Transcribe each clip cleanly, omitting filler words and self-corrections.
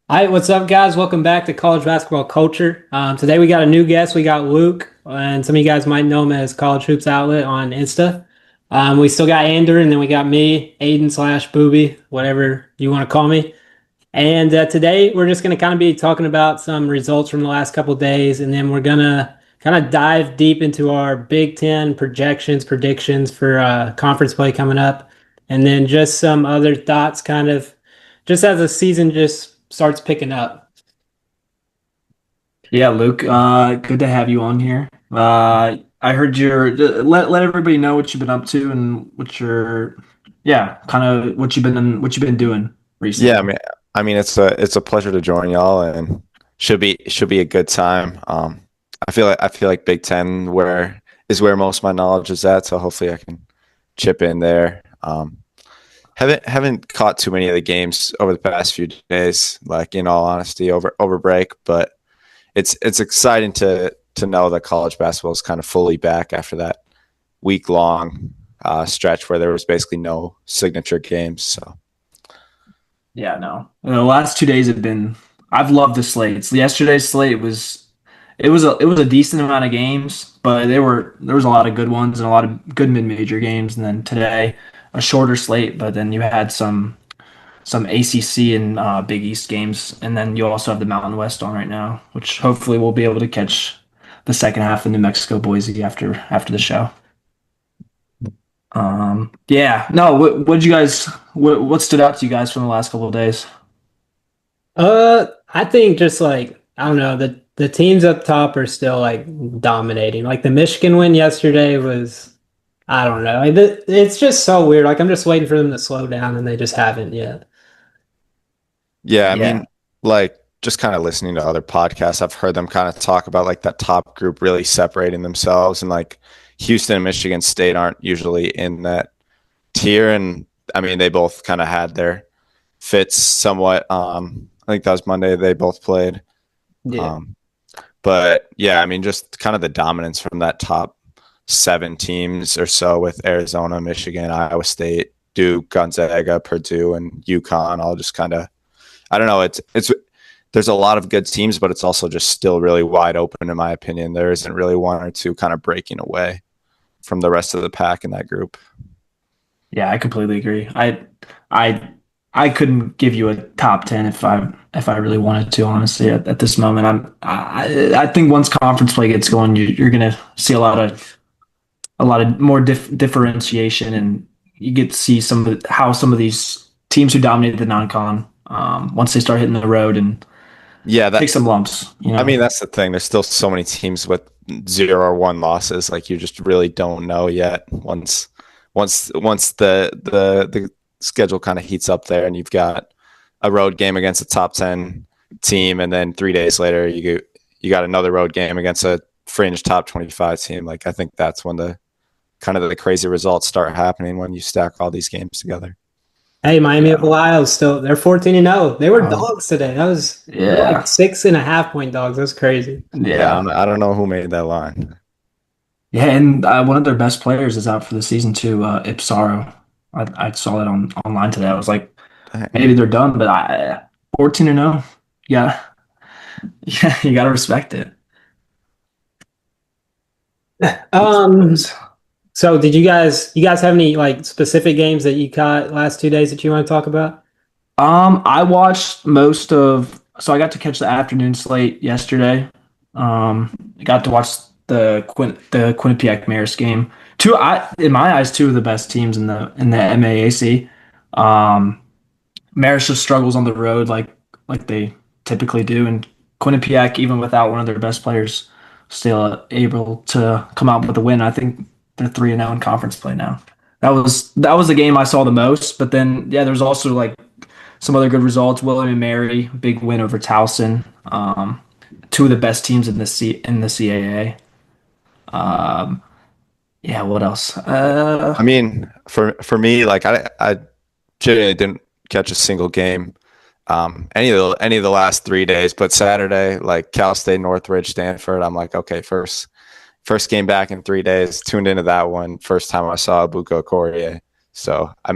All right, what's up, guys? Welcome back to College Basketball Culture. Today we got a new guest. We got Luke, and some of you guys might know him as College Hoops Outlet on Insta. We still got Andrew, and then we got me, Aiden slash Booby, whatever you want to call me. And today we're just going to kind of be talking about some results from the last couple of days, and then we're going to kind of dive deep into our Big Ten projections, predictions for conference play coming up, and then just some other thoughts kind of just as the season just starts picking up. Yeah, Luke, good to have you on here. I heard let everybody know what you've been up to and kind of what you've been doing Yeah, recently. it's a pleasure to join y'all, and should be a good time. I feel like Big Ten where most of my knowledge is at, so hopefully I can chip in there. Haven't caught too many of the games over the past few days, like in all honesty, over break, but it's exciting to know that college basketball is kind of fully back after that week long stretch where there was basically no signature games. So. Yeah, no. The last 2 days have been. I've loved the slates. Yesterday's slate was a decent amount of games, but there was a lot of good ones and a lot of good mid-major games. And then today, a shorter slate, but then you had some ACC and Big East games, and then you also have the Mountain West on right now, which hopefully we'll be able to catch the second half of New Mexico Boise after the show. Yeah, no, what stood out to you guys from the last couple of days? I think just like I don't know, the teams up top are still like dominating. Like the Michigan win yesterday was, I don't know. It's just so weird. Like I'm just waiting for them to slow down, and they just haven't yet. Yeah, Yeah, like just kind of listening to other podcasts, I've heard them kind of talk about like that top group really separating themselves, and like Houston and Michigan State aren't usually in that tier. And they both kind of had their fits somewhat. I think that was Monday they both played. Yeah. Um, but yeah, just kind of the dominance from that top seven teams or so with Arizona, Michigan, Iowa State, Duke, Gonzaga, Purdue, and UConn all just kind of, I don't know. It's there's a lot of good teams, but it's also just still really wide open in my opinion. There isn't really one or two kind of breaking away from the rest of the pack in that group. yeah, I completely agree. I I couldn't give you a top 10 if I really wanted to, honestly. At this moment, I think once conference play gets going, you're gonna see a lot of more differentiation, and you get to see how some of these teams who dominated the non-con, once they start hitting the road and Yeah, take some lumps, that's the thing. There's still so many teams with 0 or 1 losses. Like you just really don't know yet. Once the schedule kind of heats up there, and you've got a road game against a top 10 team, and then 3 days later you got another road game against a fringe top 25 team. Like I think that's when the kind of the crazy results start happening when you stack all these games together. Hey, Miami of Yeah. Ohio still they're 14-0. They were Um, dogs today. They're like yeah. 6.5 point dogs. That's crazy. Yeah, Yeah. I don't know who made that line. Yeah, and one of their best players is out for the season too, Ipsaro. I saw that online today. I was like, maybe they're done, but 14-0. Yeah, yeah, you gotta respect it. I Um, suppose. so did you guys have any like specific games that you caught last 2 days that you want to talk about? I watched so I got to catch the afternoon slate yesterday. I got to watch the Quinnipiac Marist game. In my eyes, two of the best teams in the MAAC. Um, Marist just struggles on the road like they typically do, and Quinnipiac, even without one of their best players, still able to come out with a win. I think they're 3-0 in conference play now. That was the game I saw the most. But then, yeah, there's also like some other good results. William and Mary, big win over Towson. Two of the best teams in the CAA. Um, yeah, what else? For me, like I genuinely didn't catch a single game any of the last 3 days, but Saturday, like Cal State, Northridge, Stanford, I'm like, okay, first game back in 3 days. Tuned into that one. First time I saw Abuko Corrier. So I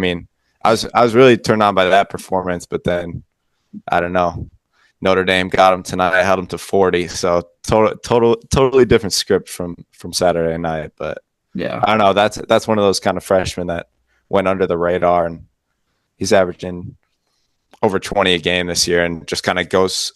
was really turned on by that performance, but then I don't know. Notre Dame got them tonight. I held them to 40. So totally different script from Saturday night. But Yeah. I don't know. That's one of those kind of freshmen that went under the radar, and he's averaging over 20 a game this year, and just kind of goes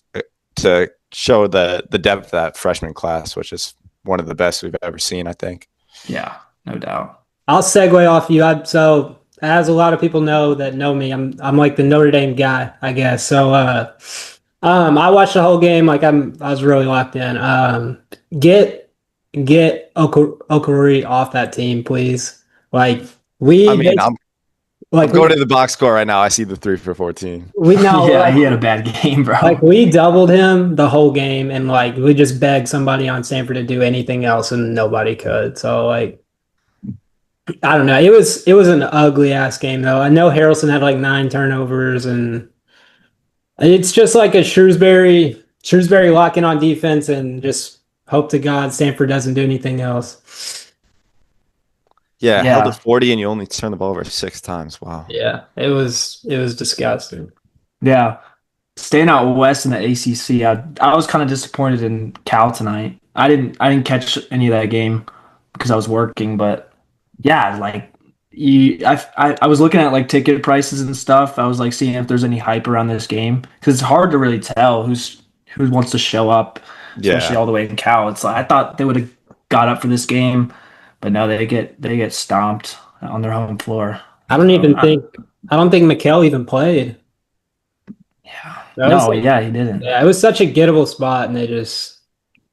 to show the depth of that freshman class, which is one of the best we've ever seen, I think. Yeah, no doubt. I'll segue off you. So as a lot of people that know me, I'm like the Notre Dame guy, I guess. So I watched the whole game. Like I was really locked in. Get Okori off that team, please. Like I mean, I'm like going to the box score right now. I see the 3 for 14. we know Yeah, he had a bad game, bro. like we doubled him the whole game, and like we just begged somebody on Stanford to do anything else, and nobody could. So like I don't know. It was an ugly ass game though. I know Harrelson had like 9 turnovers, and it's just like a Shrewsbury locking on defense, and just hope to God Stanford doesn't do anything else. Yeah, Yeah. held to 40, and you only turned the ball over 6 times. Wow. Yeah, it was disgusting. Yeah. Staying out west in the ACC, I was kind of disappointed in Cal tonight. I didn't catch any of that game because I was working, but yeah, like I was looking at like ticket prices and stuff. I was like seeing if there's any hype around this game because it's hard to really tell who wants to show up, especially all the way in Cal. It's like I thought they would have got up for this game, but no, they get stomped on their home floor. I don't think Mikal even played. Yeah. No, he didn't. Yeah, it was such a gettable spot, and they just.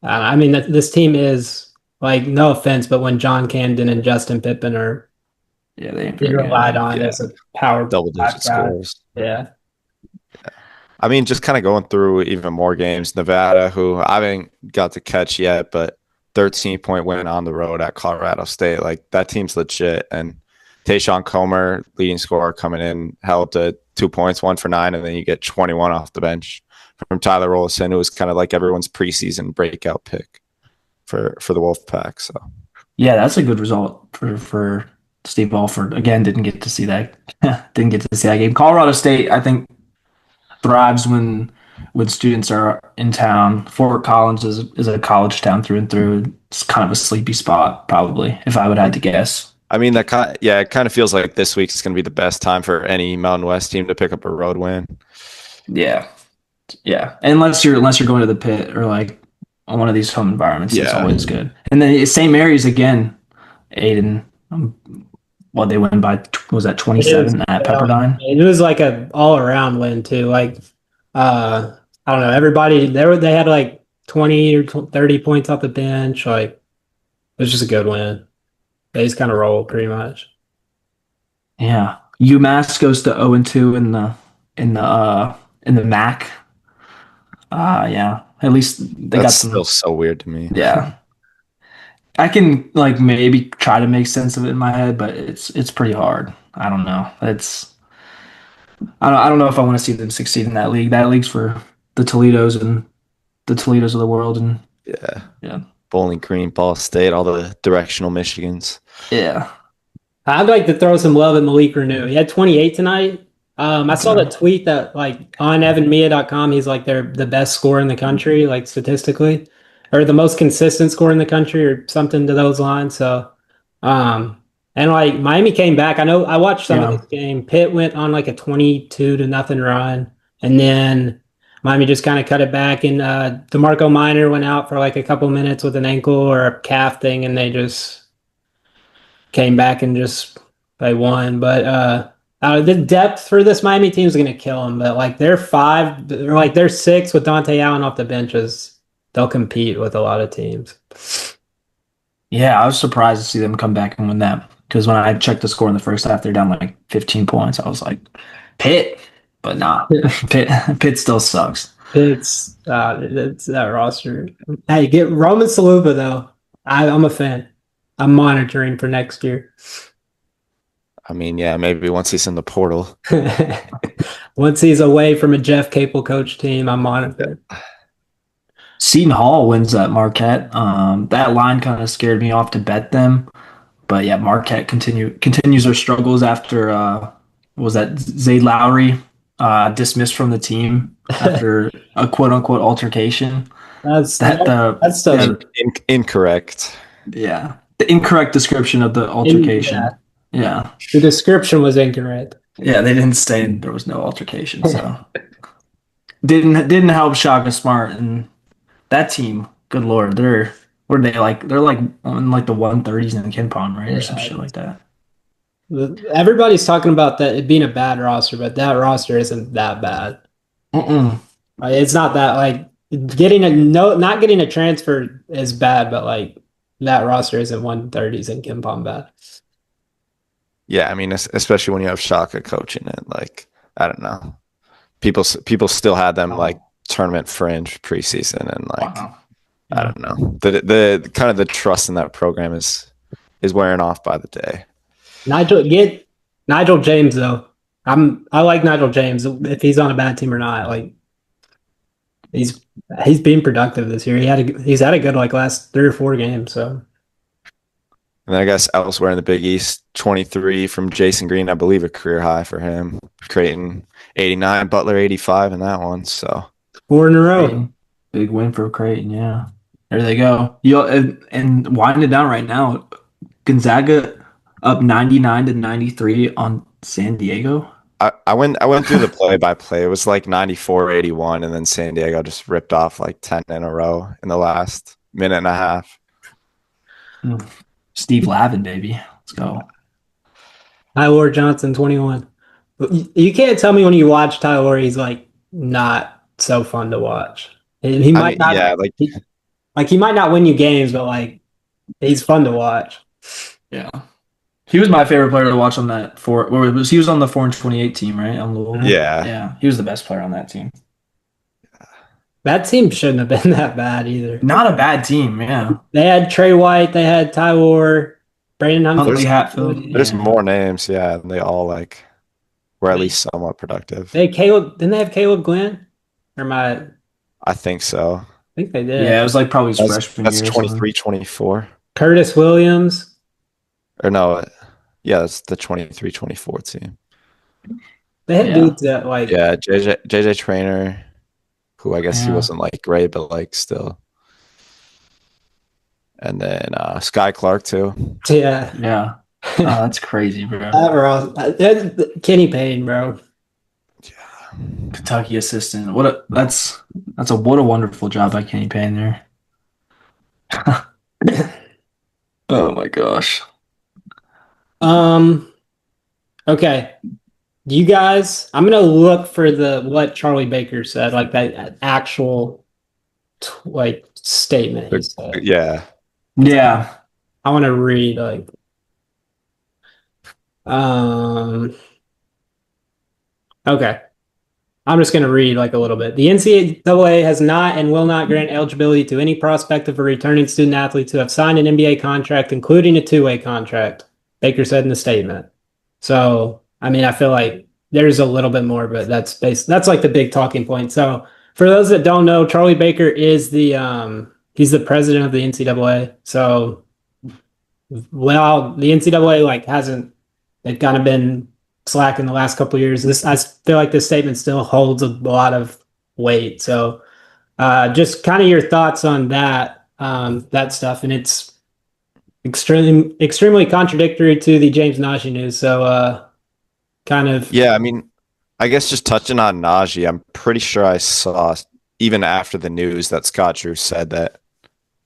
I mean, this team is like, no offense, but when John Camden and Justin Pippen are, they relied on as a power double-digit scores. Yeah. I mean, just kind of going through even more games. Nevada, who I haven't got to catch yet, but 13-point win on the road at Colorado State. Like that team's legit, and Tayshawn Comer, leading scorer, coming in, held to 2 points, 1 for 9, and then you get 21 off the bench from Tyler Rollison, who was kind of like everyone's preseason breakout pick for the Wolfpack. So yeah, that's a good result for Steve Alford. Again, didn't get to see that. Didn't get to see that game. Colorado State, I think, thrives when students are in town. Fort Collins is a college town through and through. It's kind of a sleepy spot, probably, if I would have to guess. I mean, it kind of feels like this week is going to be the best time for any Mountain West team to pick up a road win. Yeah, unless you're going to the Pit or like on one of these home environments, it's always good. And then St. Mary's again, Aiden. They win by was that 27 at Pepperdine? It was like a all around win too. Like I don't know, everybody they had like 20 or 30 points off the bench. Like it was just a good win. They just kind of rolled pretty much. Yeah. UMass goes to 0-2 in the MAC. Yeah. At least they got some. Still so weird to me. Yeah. I can like maybe try to make sense of it in my head, but it's pretty hard. I don't know. I don't know if I want to see them succeed in that league. That league's for the Toledos of the world, and yeah. Bowling Green, Ball State, all the directional Michigans. Yeah. I'd like to throw some love at Malik Renew. He had 28 tonight. I saw the tweet that like on evanmia.com, he's like the best scorer in the country, like statistically, or the most consistent scorer in the country, or something to those lines. So, and like Miami came back. I know I watched some of this game. Pitt went on like a 22-0 run, and then Miami just kind of cut it back, and DeMarco Minor went out for like a couple minutes with an ankle or a calf thing, and they just came back and they won. But the depth for this Miami team is going to kill them. But like they're 6 with Dante Allen off the benches. They'll compete with a lot of teams. Yeah, I was surprised to see them come back and win that, because when I checked the score in the first half, they're down like 15 points. I was like, Pitt. But nah, Pitt still sucks. It's that roster. Hey, get Roman Saluba though. I'm a fan. I'm monitoring for next year. I mean, yeah, maybe once he's in the portal. Once he's away from a Jeff Capel coach team, I'm monitoring. Seton Hall wins at Marquette. That line kind of scared me off to bet them, but yeah, Marquette continues their struggles after was that Zay Lowry dismissed from the team after a quote unquote altercation. That's The still Incorrect. yeah, the incorrect description of the altercation. Yeah. The description was incorrect. Yeah, they didn't say there was no altercation, so didn't help Shaka Smart and that team. Good lord, they're they're in like the 130s in KenPom, right, or some shit like that. Everybody's talking about that it being a bad roster, but that roster isn't that bad. It's not that like not getting a transfer is bad, but like that roster isn't 130s in KenPom bad. Yeah, I mean, especially when you have Shaka coaching it, like I don't know, people still had them like tournament fringe preseason, and like I don't know, the kind of the trust in that program is wearing off by the day. Nigel James though. I like Nigel James if he's on a bad team or not. Like he's been productive this year. He's had a good like last 3 or 4 games. So. And then I guess elsewhere in the Big East, 23 from Jason Green, I believe a career high for him. Creighton 89, Butler 85 in that one. So 4 in a row. Creighton. Big win for Creighton, yeah. There they go. And winding it down right now, Gonzaga up 99-93 on San Diego. I went through the play-by-play. It was like 94-81, and then San Diego just ripped off like 10 in a row in the last minute and a half. Steve Lavin, baby. Let's go. Tyler Johnson, 21. You can't tell me when you watch Tyler, he's like not so fun to watch. He might not. Yeah, he might not win you games, but like he's fun to watch. Yeah, he was my favorite player to watch on that he was on the 4-28 team, right? Yeah, he was the best player on that team. That team shouldn't have been that bad either. Not a bad team, yeah. They had Trey White, they had Tyler, Brandon Huntley Hatfield. There's more names, yeah, and they all like were at least somewhat productive. Didn't they have Caleb Glenn? I think so. I think they did. Yeah, it was like probably his freshman year. That's 23-24. Curtis Williams. Or no, yeah, that's the 23-24 team. They had dudes that like JJ Traynor, who I guess he wasn't like great, but like still. And then Sky Clark too. Yeah. Oh, that's crazy, bro. Kenny Payne, bro. Yeah. Kentucky assistant. What a wonderful job by Kenny Payne there. Oh my gosh. Okay. You guys, I'm gonna look for what Charlie Baker said, like that actual like statement he said. Yeah. Yeah. I want to read like okay. I'm just going to read like a little bit. The NCAA has not and will not grant eligibility to any prospective or returning student athletes who have signed an NBA contract, including a 2-way contract, Baker said in the statement. So, I mean, I feel like there's a little bit more, but that's like the big talking point. So, for those that don't know, Charlie Baker is he's the president of the NCAA. So, well, the NCAA like they've kind of been slack in the last couple of years. I feel like this statement still holds a lot of weight. So, just kind of your thoughts on that stuff, and it's extremely contradictory to the James Najee news. So, kind of. Yeah, I mean, I guess just touching on Najee, I'm pretty sure I saw even after the news that Scott Drew said that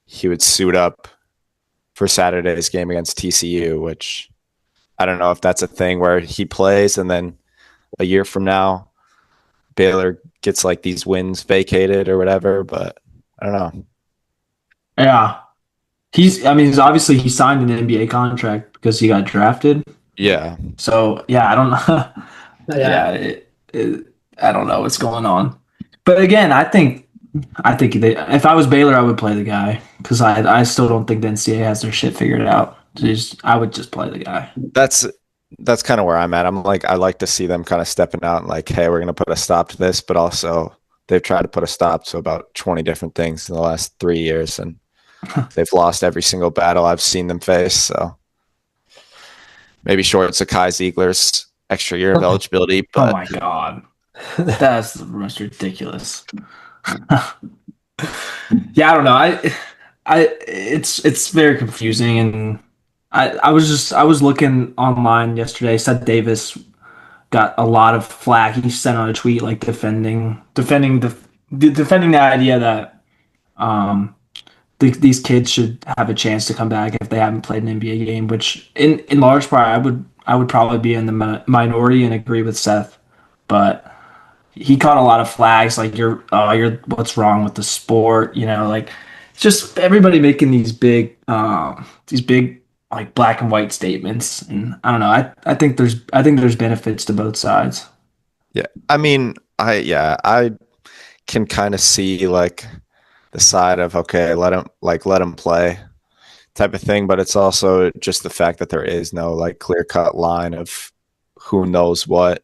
he would suit up for Saturday's game against TCU, which I don't know if that's a thing where he plays and then a year from now Baylor gets like these wins vacated or whatever, but I don't know. Yeah. He's obviously he signed an NBA contract because he got drafted. Yeah. So, yeah, I don't know. I don't know what's going on. But again, I think if I was Baylor, I would play the guy because I still don't think the NCAA has their shit figured out. I would just play the guy. That's kind of where I'm at. I'm like, I like to see them kind of stepping out and like, hey, we're going to put a stop to this, but also they've tried to put a stop to about 20 different things in the last 3 years, and they've lost every single battle I've seen them face. So maybe short Sakai Ziegler's extra year of eligibility. But oh my God. That's the most ridiculous. Yeah, I don't know. It's very confusing, and I was looking online yesterday. Said Davis got a lot of flack. He sent out a tweet like defending the idea that um these kids should have a chance to come back if they haven't played an NBA game. Which in large part I would probably be in the minority and agree with Seth, but he caught a lot of flags like you're what's wrong with the sport, like it's just everybody making these big like black and white statements, and I don't know, I think there's benefits to both sides. Yeah. I mean, I can kind of see like the side of okay, let him play type of thing, but it's also just the fact that there is no like clear cut line of who knows what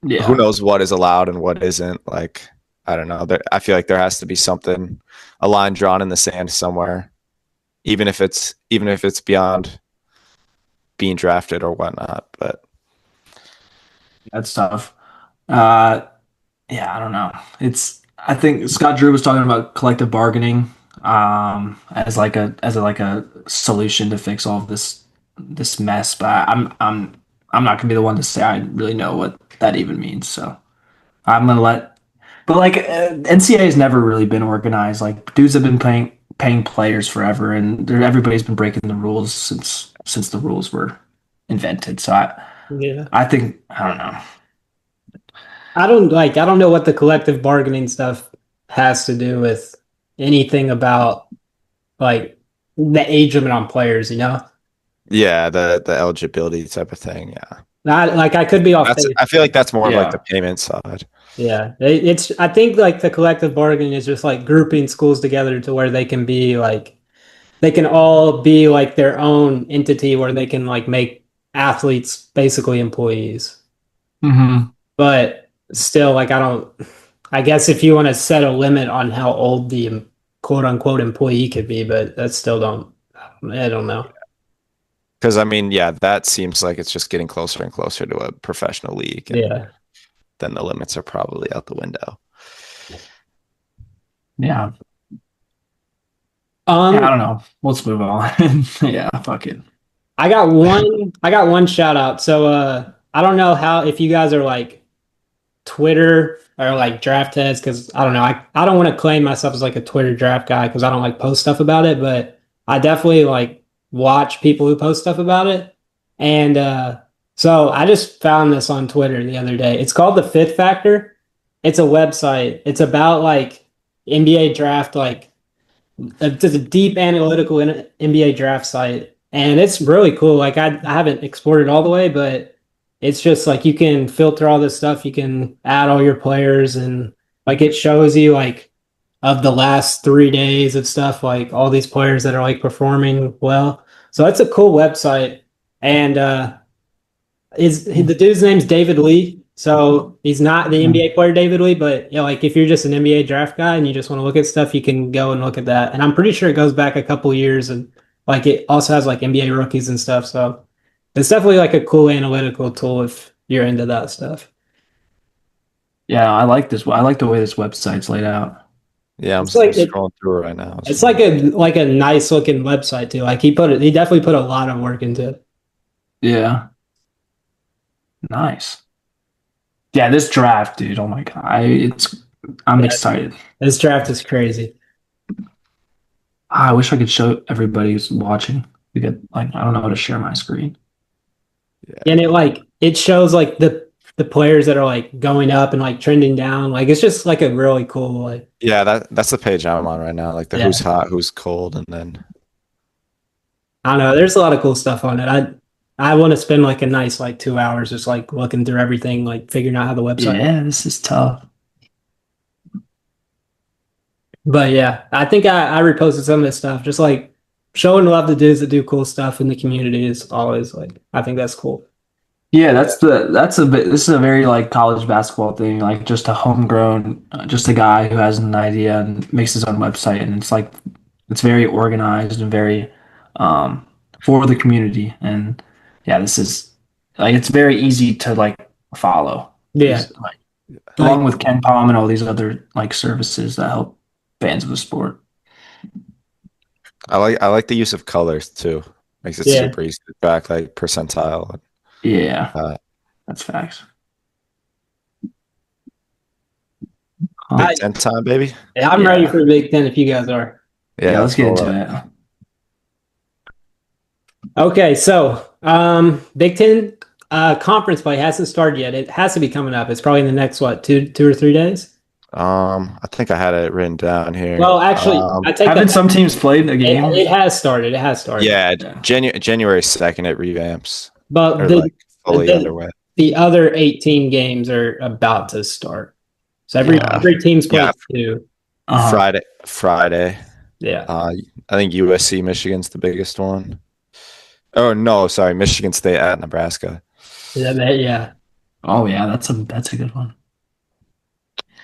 who Yeah, knows what is allowed and what isn't. Like I don't know. I feel like there has to be something, a line drawn in the sand somewhere, even if it's beyond being drafted or whatnot. But that's tough. uh yeah, I don't know. I think Scott Drew was talking about collective bargaining as like a solution to fix all of this mess, but I'm not gonna be the one to say I really know what that even means. So I'm gonna let. But like NCAA has never really been organized. Like dudes have been paying players forever, and everybody's been breaking the rules since the rules were invented. So Yeah. I think I don't know. I don't know what the collective bargaining stuff has to do with anything about like the age limit on players, you know? yeah, the eligibility type of thing. Yeah, Not like I could be off that's. base. I feel like that's more of like the Yeah. payment side. Yeah. It's I think like the collective bargaining is just like grouping schools together to where they can be like they can all be like their own entity where they can like make athletes basically employees. Hmm. But still, like I don't. I guess if you want to set a limit on how old the quote unquote employee could be, but that still don't. I don't know. Because I mean, yeah, that seems like it's just getting closer and closer to a professional league, and Yeah. then the limits are probably out the window. Yeah. Yeah, I Um, don't know. Let's move on. Yeah, fuck it. I got one shout out. So I don't know how if you guys are like Twitter or like draft heads because I don't know. I don't want to claim myself as like a Twitter draft guy because I don't like post stuff about it, but I definitely like watch people who post stuff about it. And so I just found this on Twitter the other day. It's called the Fifth Factor. It's a website. It's about like NBA draft, like it's a deep analytical NBA draft site, and it's really cool. Like I haven't explored it all the way, but it's just like you can filter all this stuff. You can add all your players, and like it shows you like of the last 3 days of stuff, like all these players that are like performing well. So that's a cool website, and is the dude's name's David Lee. So he's not the NBA player David Lee, but you know, like if you're just an NBA draft guy and you just want to look at stuff, you can go and look at that. And I'm pretty sure it goes back a couple years, and like it also has like NBA rookies and stuff. So it's definitely like a cool analytical tool if you're into that stuff. Yeah, I like this. I like the way this website's laid out. Yeah, It's I'm like scrolling through it right now. it's So like a nice looking website too. Like he definitely put a lot of work into it. Yeah, nice. Yeah, this draft, dude. Oh my God, I'm Yeah, excited. this draft is crazy. I wish I could show everybody who's watching. We could like I don't know how to share my screen. And yeah, it like it shows like the players that are like going up and like trending down. Like it's just like a really cool like yeah, that's the page I'm on right now. Like the who's yeah. hot, who's cold, and then I don't know. There's a lot of cool stuff on it. I want to spend like a nice like 2 hours just like looking through everything, like figuring out how the website. Yeah, this is tough. But yeah, I think I reposted some of this stuff. Just like showing love to dudes that do cool stuff in the community is always like I think that's cool. Yeah, that's a bit. This is a very like college basketball thing. Like just a homegrown, just a guy who has an idea and makes his own website, and it's like it's very organized and very um, for the community. And yeah, this is like it's very easy to like follow. Yeah. Like, along with Ken Palm and all these other like services that help fans of the sport. I like the use of colors too. Makes it yeah, super easy to track like percentile. Yeah, Uh, that's facts. Big I Ten time, baby. yeah, I'm ready Yeah, for the Big Ten if you guys are. yeah. Yeah, Let's let's get roll into up. it. Okay, so Big Ten conference play hasn't started yet. It has to be coming up. It's probably in the next what, two or 3 days. I think I had it written down here. Well, actually, I take that Haven't back. some teams played the It games? has started. It has started. Yeah, Yeah. January 2nd it revamps But or like fully the underway. the other 18 games are about to start. So Yeah. every team's Yeah, played two. Uh-huh. Friday. Yeah. I think USC Michigan's the biggest one. Oh no, sorry, Michigan State at Nebraska. Yeah. Oh yeah, that's a good one.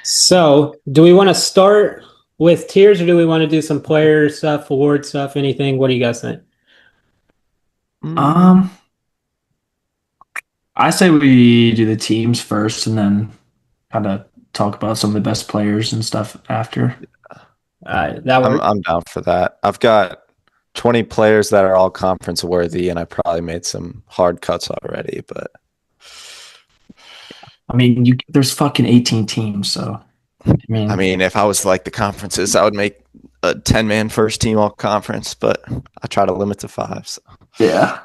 So, do we want to start with tiers or do we want to do some player stuff, award stuff, anything? What do you guys think? Mm, Um, I say we do the teams first and then kind of talk about some of the best players and stuff after. That I'm works. I'm down for that. I've got 20 players that are all conference worthy, and I probably made some hard cuts already. But I mean, there's fucking 18 teams, so I I mean, mean, if I was like the conferences, I would make a 10-man first team all conference, but I try to limit to five. So yeah.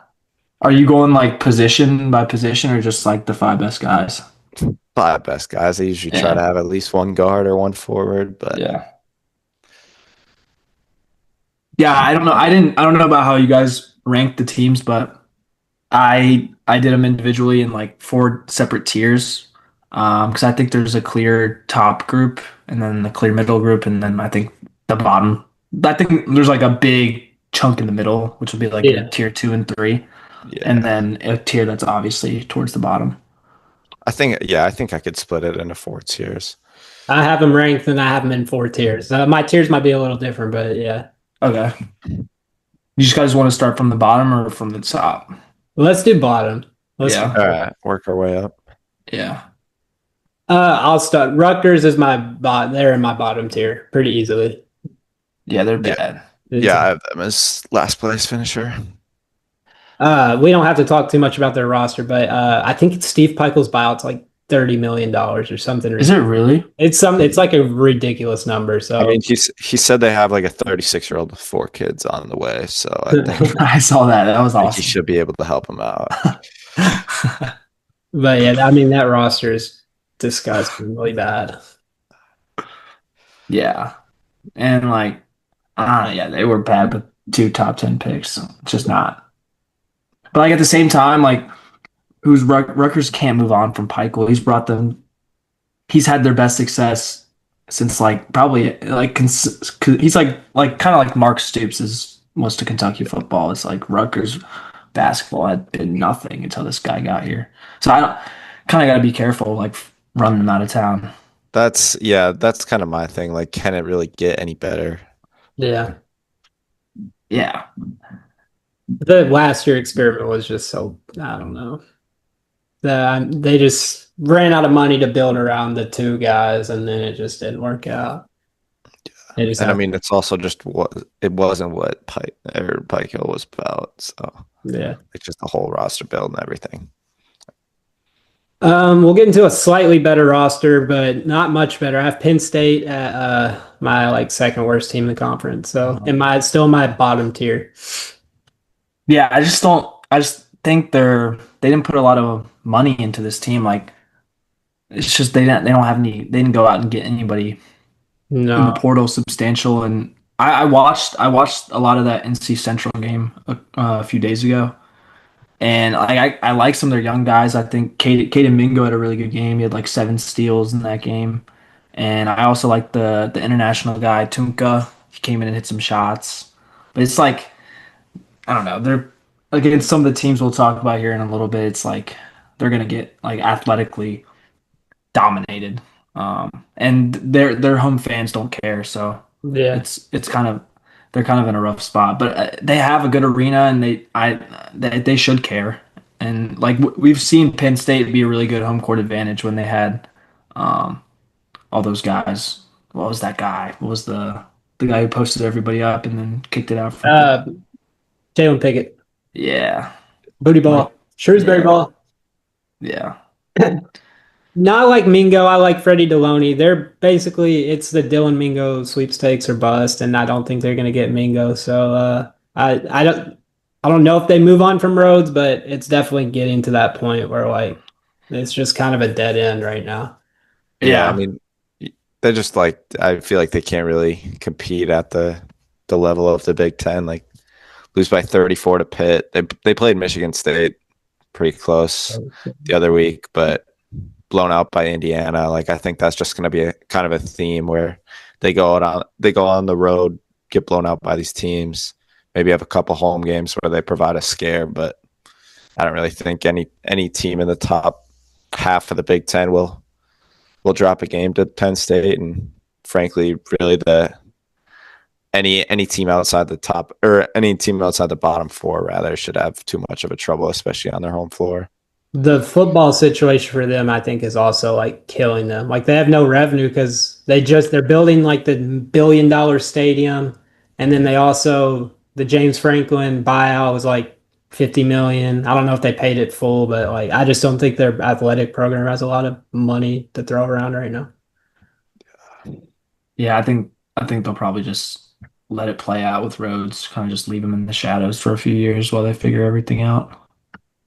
Are you going like position by position or just like the five best guys? five best guys. I usually try to Yeah. have at least one guard or one forward, but Yeah. Yeah, I don't know. I don't know about how you guys rank the teams, but I did them individually in like four separate tiers. Because I think there's a clear top group and then the clear middle group, and then I think the bottom. I think there's like a big chunk in the middle, which would be like your Yeah. tier two and three, and yeah, then a tier that's obviously towards the bottom. I think I could split it into four tiers. I have them ranked and I have them in 4 tiers. My tiers might be a little different, but yeah. Okay. You just guys want to start from the bottom or from the top? Let's do bottom. Let's Yeah. All right, work our way up. Yeah. I'll start. Rutgers is they're in my bottom tier pretty easily. Yeah, they're Yeah, bad. yeah, I have them as last place finisher. We don't have to talk too much about their roster, but I think Steve Pikiell's buyout's like $30 million or something. Is it really? It's like a ridiculous number. I So mean, he said they have like a 36-year-old with four kids on the way, so I think, I saw that. That was I think he awesome. should be able to help him out. but yeah, I mean that roster is disgustingly bad. Yeah. And like, yeah, they were bad with two top 10 picks. So it's just not. But like at the same time, like, Rutgers can't move on from Pikiell. He's had their best success since like probably like he's like kind of like Mark Stoops was to Kentucky football. It's like Rutgers basketball had been nothing until this guy got here. So I don't kind of got to be careful like running them out of town. That's kind of my thing. Like, can it really get any better? Yeah, Yeah. the last year experiment was just so I don't know. They just ran out of money to build around the two guys, and then it just didn't work out. They just And I have, mean, it's also just what it wasn't what Pike Hill was about. So yeah. it's just the whole roster build and everything. We'll get into a slightly better roster, but not much better. I have Penn State at my like second worst team in the conference, so in my still my bottom tier. Yeah, I just think they didn't put a lot of money into this team. Like it's just they don't have any they didn't go out and get anybody in the No, portal substantial. And I watched a lot of that NC Central game a few days ago, and I like some of their young guys. I think Caden Mingo had a really good game. He had like 7 steals in that game, and I also like the international guy Tunka. He came in and hit some shots, but it's like I don't know. They're against some of the teams we'll talk about here in a little bit. It's like they're gonna get like athletically dominated, and their home fans don't care. So yeah, it's kind of they're kind of in a rough spot. But they have a good arena, and they should care. And like we've seen Penn State be a really good home court advantage when they had Um, all those guys. What was that guy? What was the guy who posted everybody up and then kicked it out from him? Uh, Jalen Pickett, Yeah, booty like ball, Shrewsbury yeah, ball. yeah, Not like Mingo. I like Freddie Deloney. They're basically it's the Dylan Mingo sweepstakes or bust, and I don't think they're gonna get Mingo. So I don't know if they move on from Rhodes, but it's definitely getting to that point where like it's just kind of a dead end right now. Yeah, I yeah, mean, they're just like I feel like they can't really compete at the level of the Big Ten. Like lose by 34 to Pitt. They played Michigan State pretty close the other week, but blown out by Indiana. Like I think that's just going to be a kind of a theme where they go on the road, get blown out by these teams. Maybe have a couple home games where they provide a scare, but I don't really think any team in the top half of the Big Ten will drop a game to Penn State, and frankly, really the any team outside the top or any team outside the bottom four rather should have too much of a trouble, especially on their home floor. The football situation for them, I think, is also like killing them. Like they have no revenue because they're building like the $1 billion stadium, and then they also the James Franklin buyout was like 50 million. I don't know if they paid it full, but like I just don't think their athletic program has a lot of money to throw around right now. yeah. I think they'll probably just let it play out with Rhodes, kind of just leave him in the shadows for a few years while they figure everything out.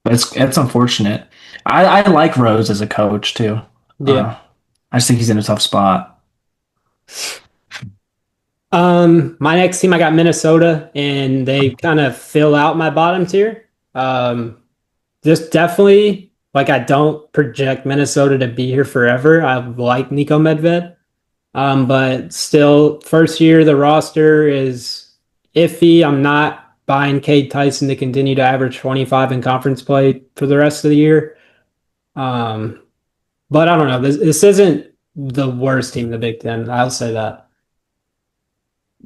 But it's unfortunate. I like Rhodes as a coach too. Yeah. Uh, I just think he's in a tough spot. My next team, I got Minnesota, and they kind of fill out my bottom tier. Just definitely like I don't project Minnesota to be here forever. I like Nico Medved. But still, first year the roster is iffy. I'm not buying Cade Tyson to continue to average 25 in conference play for the rest of the year. Um, but I don't know. This isn't the worst team in the Big Ten. I'll say that.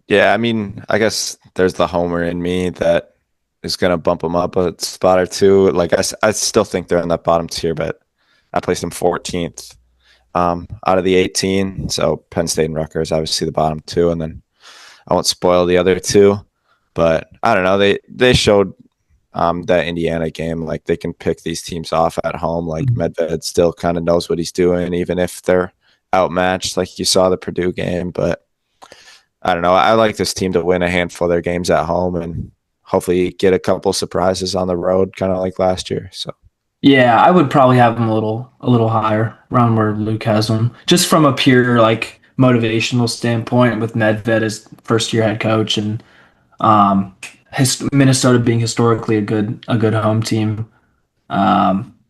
Yeah, I mean, I guess there's the homer in me that is going to bump them up a spot or two. Like I still think they're in that bottom tier, but I placed them 14th out of the 18. So Penn State and Rutgers, obviously the bottom two, and then I won't spoil the other two. But I don't know. They showed that Indiana game like they can pick these teams off at home. Like Medved still kind of knows what he's doing, even if they're outmatched, like you saw the Purdue game. But I don't know. I like this team to win a handful of their games at home and hopefully get a couple surprises on the road, kind of like last year. So Yeah, I would probably have him a little higher, around where Luke has him, just from a pure like motivational standpoint with Nedved as first year head coach and Minnesota being historically a good home team.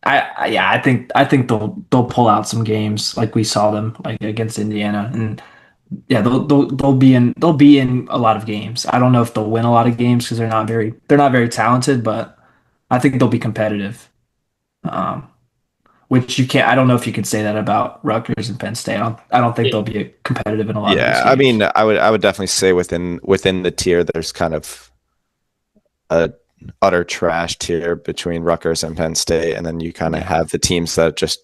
Yeah, I think they'll pull out some games like we saw them like against Indiana, and yeah, they'll be in a lot of games. I don't know if they'll win a lot of games because they're not very talented, but I think they'll be competitive. Um, which you can't. I don't know if you can say that about Rutgers and Penn State. I don't think they'll be competitive in a lot of those yeah, I games. mean, I would definitely say within the tier, there's kind of a utter trash tier between Rutgers and Penn State, and then you kind of Yeah, have the teams that just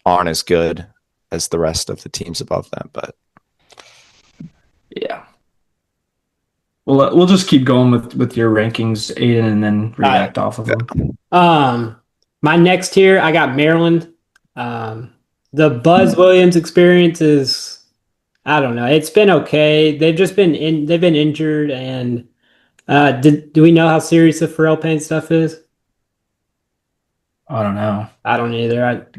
aren't as good as the rest of the teams above them. But yeah. We'll just keep going with your rankings, Aiden, and then All right. react off of them. Um, my next tier, I got Maryland. Um, the Buzz Williams experience is, I don't know. It's been okay. They've been injured, and do we know how serious the Pharrell Payne stuff is? I don't know. I don't either.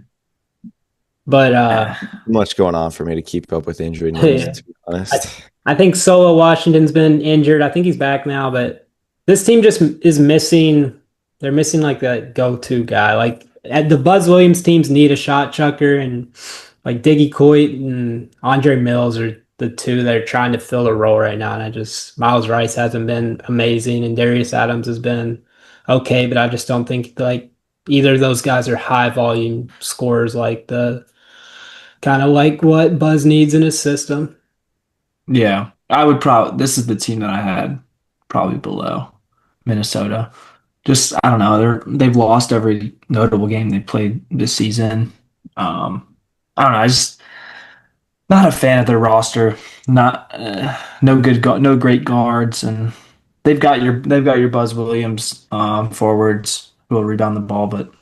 But Eh, much going on for me to keep up with injury news, yeah, to be I, honest. I think Solo Washington's been injured. I think he's back now, but this team just is missing. They're missing like the go-to guy. Like the Buzz Williams teams need a shot chucker, and like Diggy Coit and Andre Mills are the two that are trying to fill the role right now. And Miles Rice hasn't been amazing, and Darius Adams has been okay, but I just don't think like either of those guys are high volume scorers like the kind of like what Buzz needs in his system. yeah, I would probably. This is the team that I had probably below Minnesota. Just I don't know. They've lost every notable game they played this season. I don't know. Not a fan of their roster. Not no great guards, and they've got your Buzz Williams forwards who will rebound the ball, but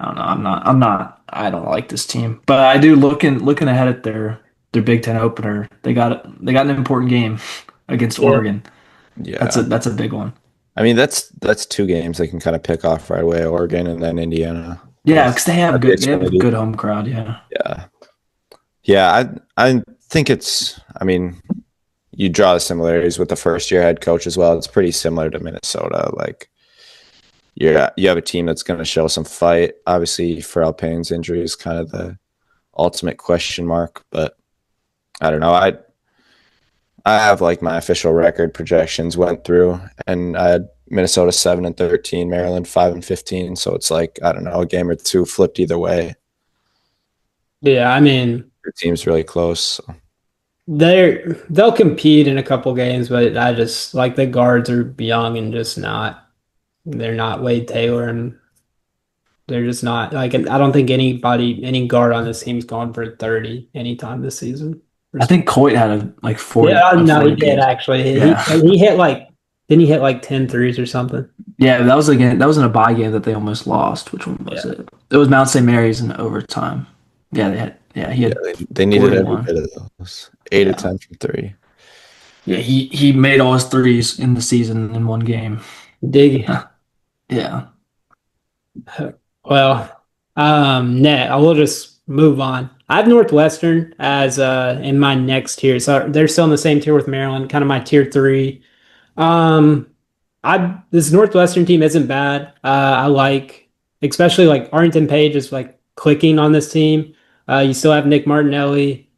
I don't know. I don't like this team, but I do looking ahead at their Big Ten opener. They got an important game against Yeah. Oregon. That's a Yeah. that's a big one. I mean, that's two games they can kind of pick off right away, Oregon and then Indiana. Yeah, because they have At the good they have a Xfinity. good home crowd. Yeah, Yeah. Yeah, I think I mean, you draw the similarities with the first year head coach as well. It's pretty similar to Minnesota. Like you have a team that's going to show some fight. Obviously, for Alpayne's injury is kind of the ultimate question mark, but I don't know. I have like my official record projections went through, and I had Minnesota 7-13, Maryland 5-15. So it's like I don't know, a game or two flipped either way. Yeah, I mean, Your team's really close. So. they'll compete in a couple games, but I just like the guards are young and just not. They're not Wade Taylor, and they're just not like. I don't think any guard on this team's gone for 30 anytime this season. I think Coit had a like 40. Yeah, A no, he 40 did piece. actually. Yeah, He hit like didn't he hit like 10 threes or something? yeah. That was in a bye game that they almost lost. Which one was Yeah. it? It was Mount St. Mary's in overtime. Yeah, they had. Yeah, he Yeah, had. they needed every 41. bit of those. 8 of Yeah. 10 from 3. Yeah, he made all his threes in the season in one game. Dig. Yeah. Well, net. I will just move on. I have Northwestern as in my next tier, so they're still in the same tier with Maryland, kind of my tier three. Um, I this Northwestern team isn't bad. I like, especially like Arlington Page is like clicking on this team. You still have Nick Martinelli.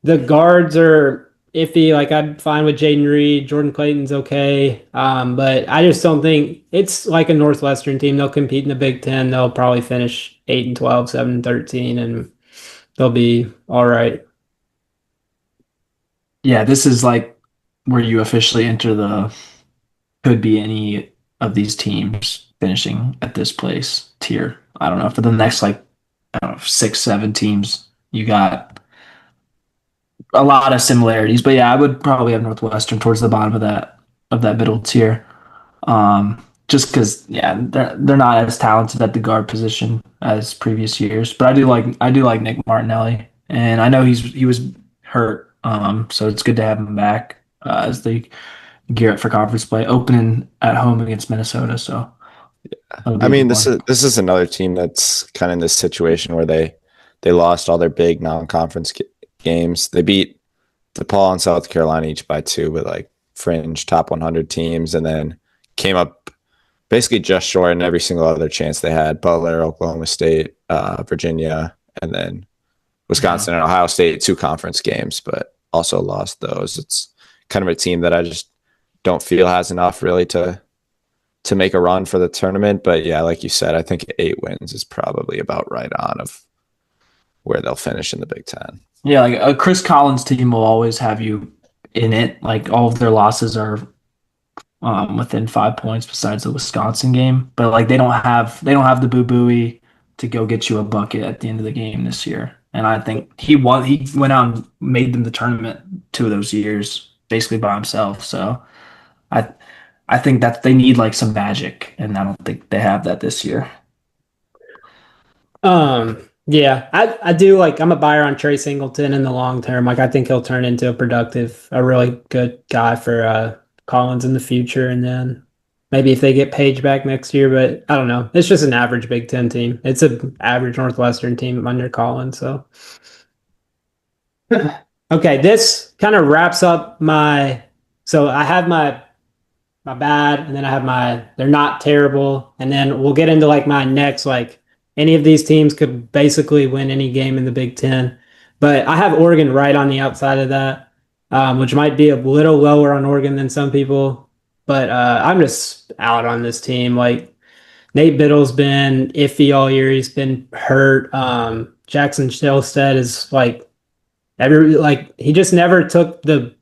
The guards are iffy. Like I'm fine with Jaden Reed. Jordan Clayton's okay. But I just don't think it's like a Northwestern team. They'll compete in the Big Ten. They'll probably finish 8-12, 7-13, and they'll be all right. Yeah, this is like where you officially enter the could be any of these teams finishing at this place tier. I don't know. For the next like I don't know, 6, 7 teams, you got a lot of similarities. But yeah, I would probably have Northwestern towards the bottom of that middle tier. Just because yeah, they're not as talented at the guard position as previous years. But I do like Nick Martinelli, and I know he was hurt. So it's good to have him back as they gear up for conference play, opening at home against Minnesota. So that'll be I a mean, good one. this is another team that's kind of in this situation where they lost all their big non-conference games. They beat DePaul and South Carolina each by 2, but like fringe top 100 teams, and then came up basically just short in every single other chance they had. Butler, Oklahoma State, Virginia, and then Wisconsin and Ohio State, 2 conference games, but also lost those. It's kind of a team that I just don't feel has enough really to make a run for the tournament. But yeah, like you said, I think 8 wins is probably about right on of where they'll finish in the Big Ten. Yeah, like a Chris Collins team will always have you in it. Like all of their losses are within 5 points, besides the Wisconsin game. But like they don't have the Boo Booey to go get you a bucket at the end of the game this year. And I think he went out and made them the tournament 2 of those years basically by himself. So I I think that they need like some magic, and I don't think they have that this year. Yeah, I do like I'm a buyer on Trey Singleton in the long term. Like I think he'll turn into a really good guy for Collins in the future, and then maybe if they get Page back next year, but I don't know. It's just an average Big Ten team. It's an average Northwestern team under Collins. So okay, this kind of wraps up my. So I have my bad, and then I have my they're not terrible, and then we'll get into like my next like any of these teams could basically win any game in the Big Ten, but I have Oregon right on the outside of that, which might be a little lower on Oregon than some people, but I'm just out on this team. Like Nate Biddle's been iffy all year; he's been hurt. Jackson Shelstead is like he just never took the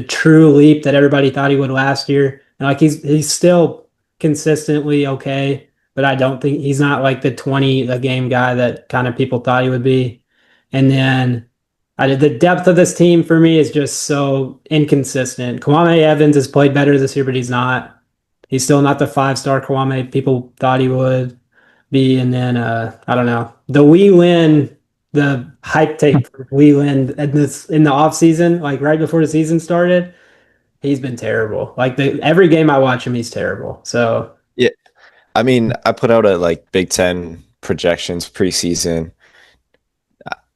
true leap that everybody thought he would last year. And like he's still consistently okay, but I don't think he's not like the 20 a game guy that kind of people thought he would be. And then The depth of this team for me is just so inconsistent. Kwame Evans has played better this year, but he's not. He's still not the 5-star Kwame people thought he would be. And then I don't know. The hype take for Wee Lin in the offseason, like right before the season started, he's been terrible. Like every game I watch him, he's terrible. So Yeah, I mean, I put out a like Big Ten projections preseason.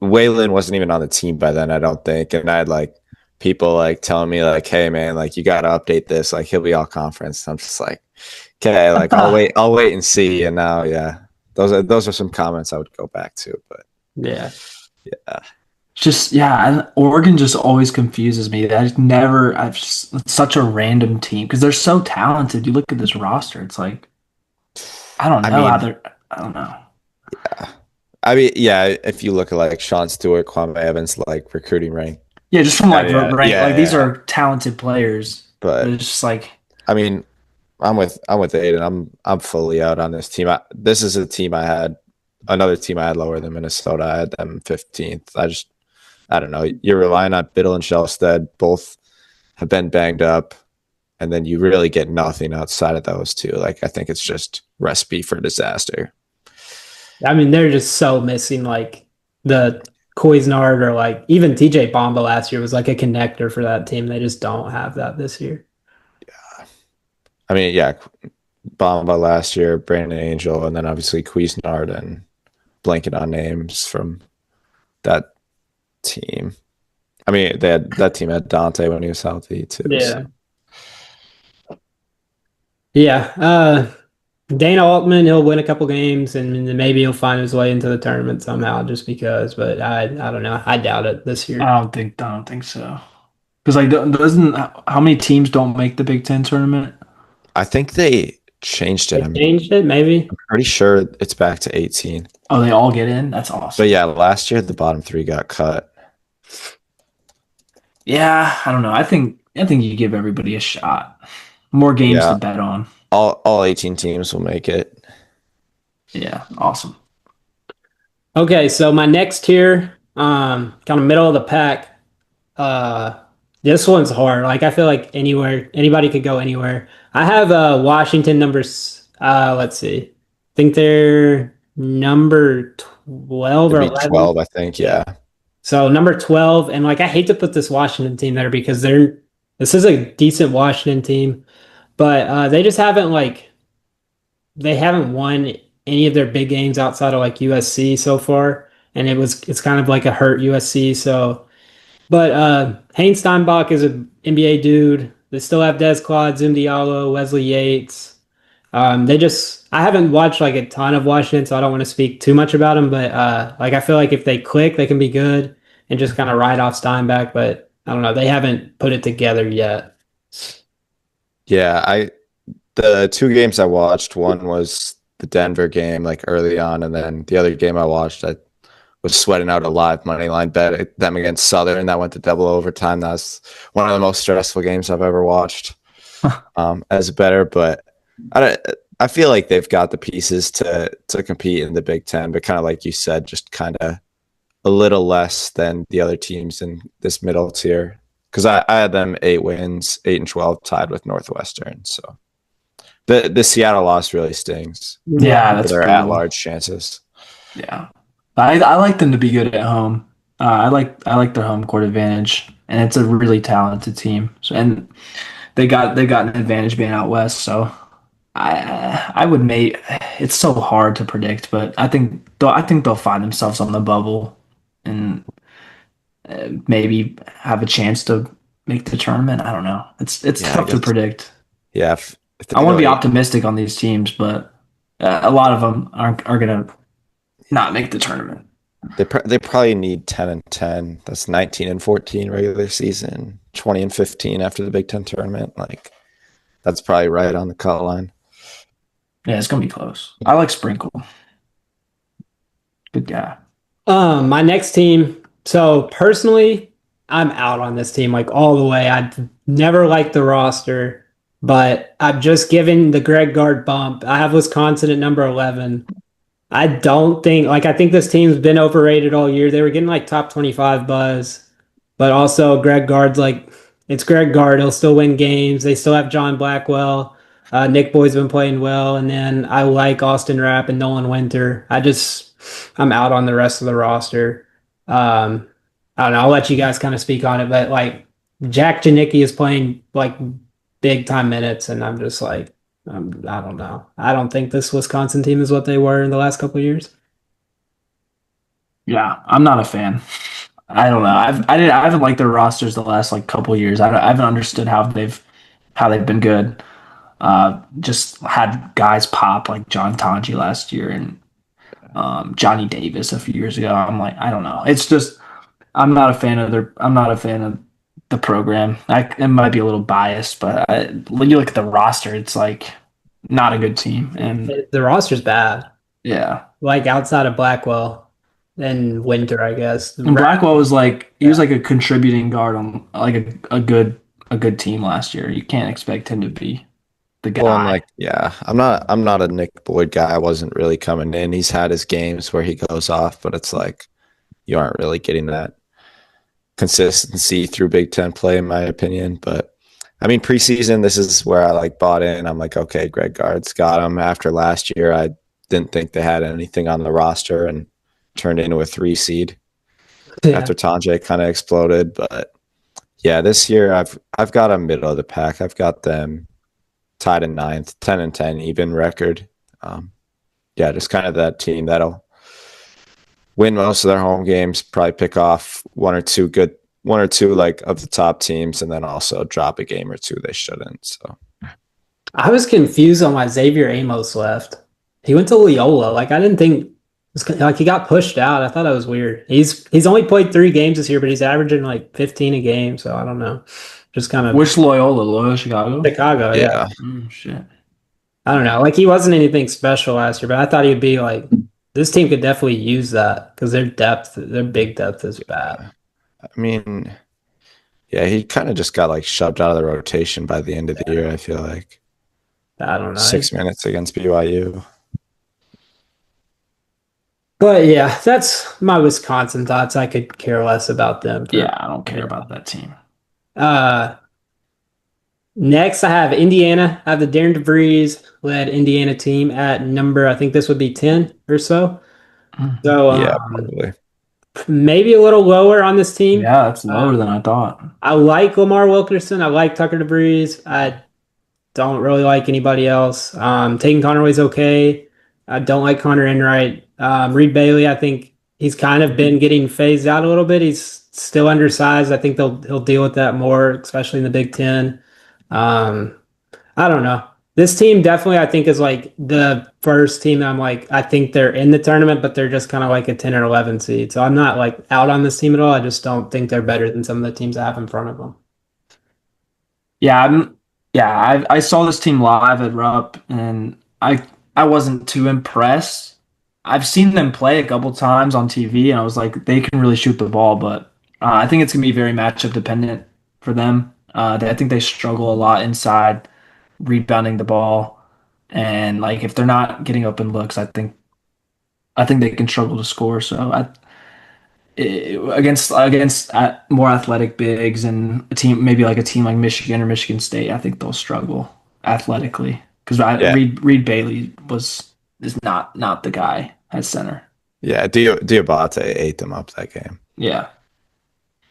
Waylon wasn't even on the team by then, I don't think, and I had like people like telling me like, "Hey, man, like you got to update this. Like he'll be all conference." I'm just like, "Okay, like I'll wait and see." And now, yeah, those are some comments I would go back to, but yeah. Yeah. Just and Oregon just always confuses me. I've just it's such a random team because they're so talented. You look at this roster, it's like I don't I know how mean, they're I don't know. I mean, yeah, if you look at like Sean Stewart, Kwame Evans, like recruiting rank, Yeah, just from like yeah, rank, like these yeah. are talented players, but But it's just like I mean, I'm with Aiden. I'm fully out on this team. This is a team I had another team I had lower than Minnesota. I had them 15th. I don't know. You're relying on Biddle and Shellstead. Both have been banged up, and then you really get nothing outside of those two. Like I think it's just recipe for disaster. I mean, they're just so missing like the Koisnard or like even TJ Bomba last year was like a connector for that team. They just don't have that this year. I mean, yeah, Bamba last year, Brandon Angel, and then obviously Cuisinart and blanking on names from that team. I mean, that team had Dante when he was healthy too. Yeah. So. Yeah. Dana Altman, he'll win a couple games and then maybe he'll find his way into the tournament somehow just because, but I don't know. I doubt it this year. I don't think so. Because like doesn't how many teams don't make the Big Ten tournament? I think they changed it. They changed it, maybe. I'm pretty sure it's back to 18. Oh, they all get in. That's awesome. But yeah, last year the bottom three got cut. Yeah, I don't know. I think you give everybody a shot. More games Yeah, to bet on. all 18 teams will make it. Yeah, awesome. Okay, so my next tier, kind of middle of the pack. Uh, this one's hard. Like I feel like anybody could go anywhere. I have Washington numbers. Let's see. I think they're number 12 It'd or be 11. 12, I think. Yeah. Yeah, So number 12, and like I hate to put this Washington team there because this is a decent Washington team, but they haven't won any of their big games outside of like USC so far, and it's kind of like a hurt USC. So, but Haynes Steinbach is an NBA dude. They still have Des Claude, Zoom Diallo, Wesley Yates. I haven't watched like a ton of Washington, so I don't want to speak too much about them. But like I feel like if they click, they can be good and just kind of ride off Steinbach. But I don't know, they haven't put it together yet. yeah. The two games I watched, one was the Denver game, like early on, and then the other game I watched, I was sweating out a live money line bet at them against Southern. That went to double overtime. That was one of the most stressful games I've ever watched as a bettor. But I feel like they've got the pieces to compete in the Big Ten, but kind of like you said, just kind of a little less than the other teams in this middle tier. Because I had them 8 wins, 8-12, tied with Northwestern. So the Seattle loss really stings Yeah, for that's their brutal. at-large chances. Yeah, I like them to be good at home. I like their home court advantage, and it's a really talented team. So, and they got an advantage being out west. So I would make it's so hard to predict, but I think they'll find themselves on the bubble and maybe have a chance to make the tournament. I don't know. It's Yeah, I tough to guess. predict. Yeah, if I they want go to be eight, optimistic on these teams, but a lot of them are gonna not make the tournament. they probably need 10-10. That's 19-14 regular season, 20-15 after the Big Ten tournament. Like that's probably right on the cut line. Yeah, it's gonna be close. I like Sprinkle. Good guy. My next team. So personally, I'm out on this team like all the way. I've never liked the roster, but I've just given the Greg Gard bump. I have Wisconsin at number 11. I don't think like I think this team's been overrated all year. They were getting like top 25 buzz, but also Greg Gard's like it's Greg Gard. He'll still win games. They still have John Blackwell. Nick Boyd's been playing well, and then I like Austin Rapp and Nolan Winter. I'm out on the rest of the roster. Um, I don't know. I'll let you guys kind of speak on it, but like Jack Janicki is playing like big time minutes, and I'm just like. I don't know. I don't think this Wisconsin team is what they were in the last couple of years. Yeah, I'm not a fan. I don't know. I haven't liked their rosters the last like couple of years. I haven't understood how they've been good. Just had guys pop like John Tonji last year and Johnny Davis a few years ago. I'm like, I don't know. It's just I'm not a fan of the program. It might be a little biased, but when you look at the roster, it's like not a good team. And The roster's bad. yeah, Like outside of Blackwell and Winter, I guess. and Blackwell was like he was like a contributing guard on like a good team last year. You can't expect him to be the guy. Well, I'm like, yeah, I'm not a Nick Boyd guy. I wasn't really coming in. He's had his games where he goes off, but it's like you aren't really getting that consistency through Big Ten play, in my opinion. But I mean, preseason, this is where I like bought in. I'm like, okay, Greg Gard's got him. After last year, I didn't think they had anything on the roster and turned into a 3 seed after Tanjay kind of exploded. But yeah, this year I've got a middle of the pack. I've got them tied in ninth, 10-10 even record. Yeah, just kind of that team that'll win most of their home games, probably pick off one or two like of the top teams, and then also drop a game or two they shouldn't. So I was confused on why Xavier Amos left. He went to Loyola. Like I didn't think like he got pushed out. I thought that was weird. He's only played 3 games this year, but he's averaging like 15 a game. So I don't know. Just kind of Which Loyola Chicago? Chicago, yeah. Shit. I don't know. Like he wasn't anything special last year, but I thought he'd be like this team could definitely use that because their big depth is bad. I mean, yeah, he kind of just got like shoved out of the rotation by the end of the year. I feel like I don't know. 6 minutes against BYU. But yeah, that's my Wisconsin thoughts. I could care less about them. Yeah, I don't care about that team. Next, I have Indiana. I have the Darren DeVries led Indiana team at number, I think this would be 10 or so. So Yeah, probably. maybe a little lower on this team. Yeah, that's lower than I thought. I like Lamar Wilkerson. I like Tucker DeVries. I don't really like anybody else. Taking Conaway's okay. I don't like Connor Enright. Reed Bailey, I think he's kind of been getting phased out a little bit. He's still undersized. I think he'll deal with that more, especially in the Big Ten. I don't know. This team definitely, I think, is like the first team that I'm like, I think they're in the tournament, but they're just kind of like a 10 or 11 seed. So I'm not like out on this team at all. I just don't think they're better than some of the teams I have in front of them. Yeah, I saw this team live at Rupp, and I wasn't too impressed. I've seen them play a couple times on TV, and I was like, they can really shoot the ball, but I think it's gonna be very matchup dependent for them. I think they struggle a lot inside rebounding the ball, and like if they're not getting open looks, I think they can struggle to score. So against more athletic bigs and a team maybe like a team like Michigan or Michigan State, I think they'll struggle athletically because Reed Bailey is not the guy at center. Yeah, Diabate ate them up that game. Yeah,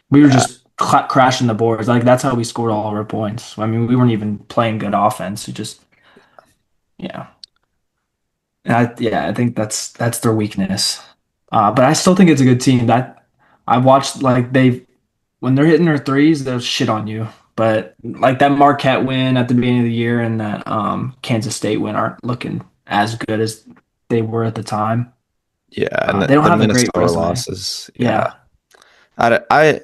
we were just crashing the boards. Like that's how we scored all of our points. I mean, we weren't even playing good offense. We just yeah. I think that's their weakness. But I still think it's a good team. That I watched like when they're hitting their threes, they'll shit on you. But like that Marquette win at the beginning of the year and that Kansas State win aren't looking as good as they were at the time. Yeah, and they don't have a great Minnesota resume. losses. Yeah. I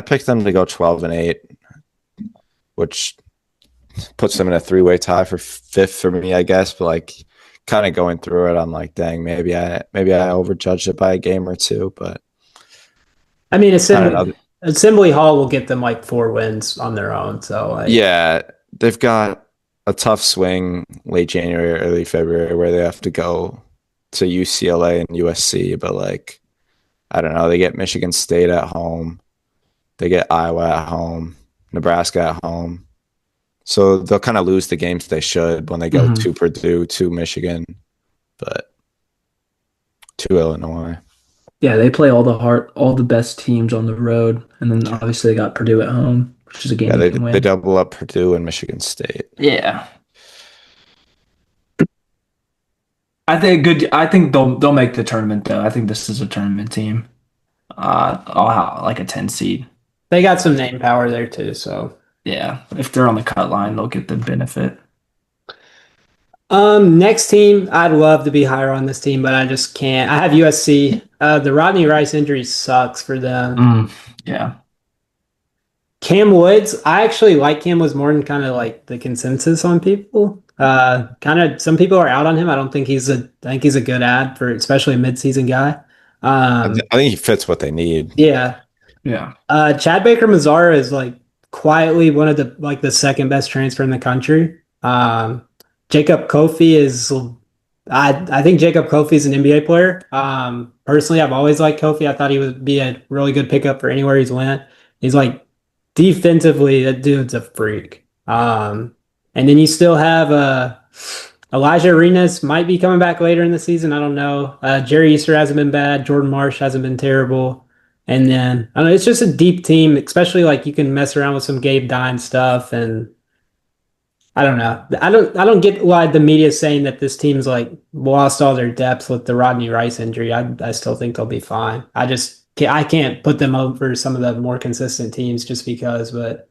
picked them to go 12-8, which puts them in a 3-way tie for 5th for me, I guess. But like, kind of going through it, I'm like, dang, maybe I overjudged it by a game or two. But I mean, Assembly Hall will get them like 4 wins on their own. So like, yeah, they've got a tough swing late January, early February, where they have to go to UCLA and USC, but like I don't know, they get Michigan State at home, they get Iowa at home, Nebraska at home. So they'll kind of lose the games they should when they go to Purdue, to Michigan, but to Illinois. Yeah, they play all the best teams on the road, and then obviously they got Purdue at home, which is a game Yeah, they can they win. double up Purdue and Michigan State. Yeah, I think they'll make the tournament though. I think this is a tournament team. I'll have like a 10 seed. They got some name power there too, so. Yeah, if they're on the cut line, they'll get the benefit. Next team, I'd love to be higher on this team, but I just can't. I have USC. The Rodney Rice injury sucks for them. Yeah. Cam Woods, I actually like Cam Woods more than kind of like the consensus on people. Kind of some people are out on him. I think he's a good ad for especially a midseason guy. I think he fits what they need. Yeah. Yeah. Chad Baker Mazara is like quietly one of the second best transfer in the country. Jacob Kofi is I think Jacob Kofi is an NBA player. Personally, I've always liked Kofi. I thought he would be a really good pickup for anywhere he's went. He's like defensively, that dude's a freak. And then you still have Elijah Arenas might be coming back later in the season. I don't know. Jerry Easter hasn't been bad. Jordan Marsh hasn't been terrible. And then I don't know, it's just a deep team, especially like you can mess around with some Gabe Dine stuff. And I don't know. I don't get why the media is saying that this team's like lost all their depth with the Rodney Rice injury. I still think they'll be fine. I can't put them over some of the more consistent teams just because, but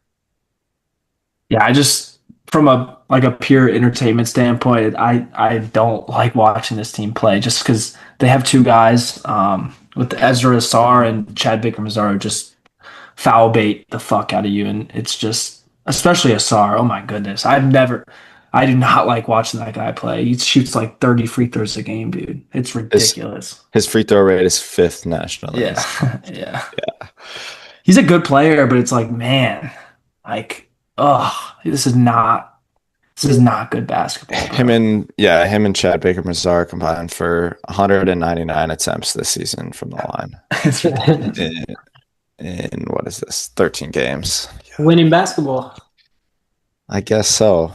yeah, I just from a pure entertainment standpoint, I don't like watching this team play just because they have two guys with Ezra Asar and Chad Baker Mazaro just foul bait the fuck out of you, and it's just especially Asar. Oh my goodness, I do not like watching that guy play. He shoots like 30 free throws a game, dude. It's ridiculous. His free throw rate is 5th nationally. Yeah. Yeah. He's a good player, but it's like, man, like, this is not good basketball. Bro. Him and Chad Baker Mazar combined for 199 attempts this season from the line. It's ridiculous. In what is this? 13 games. winning basketball. I guess so.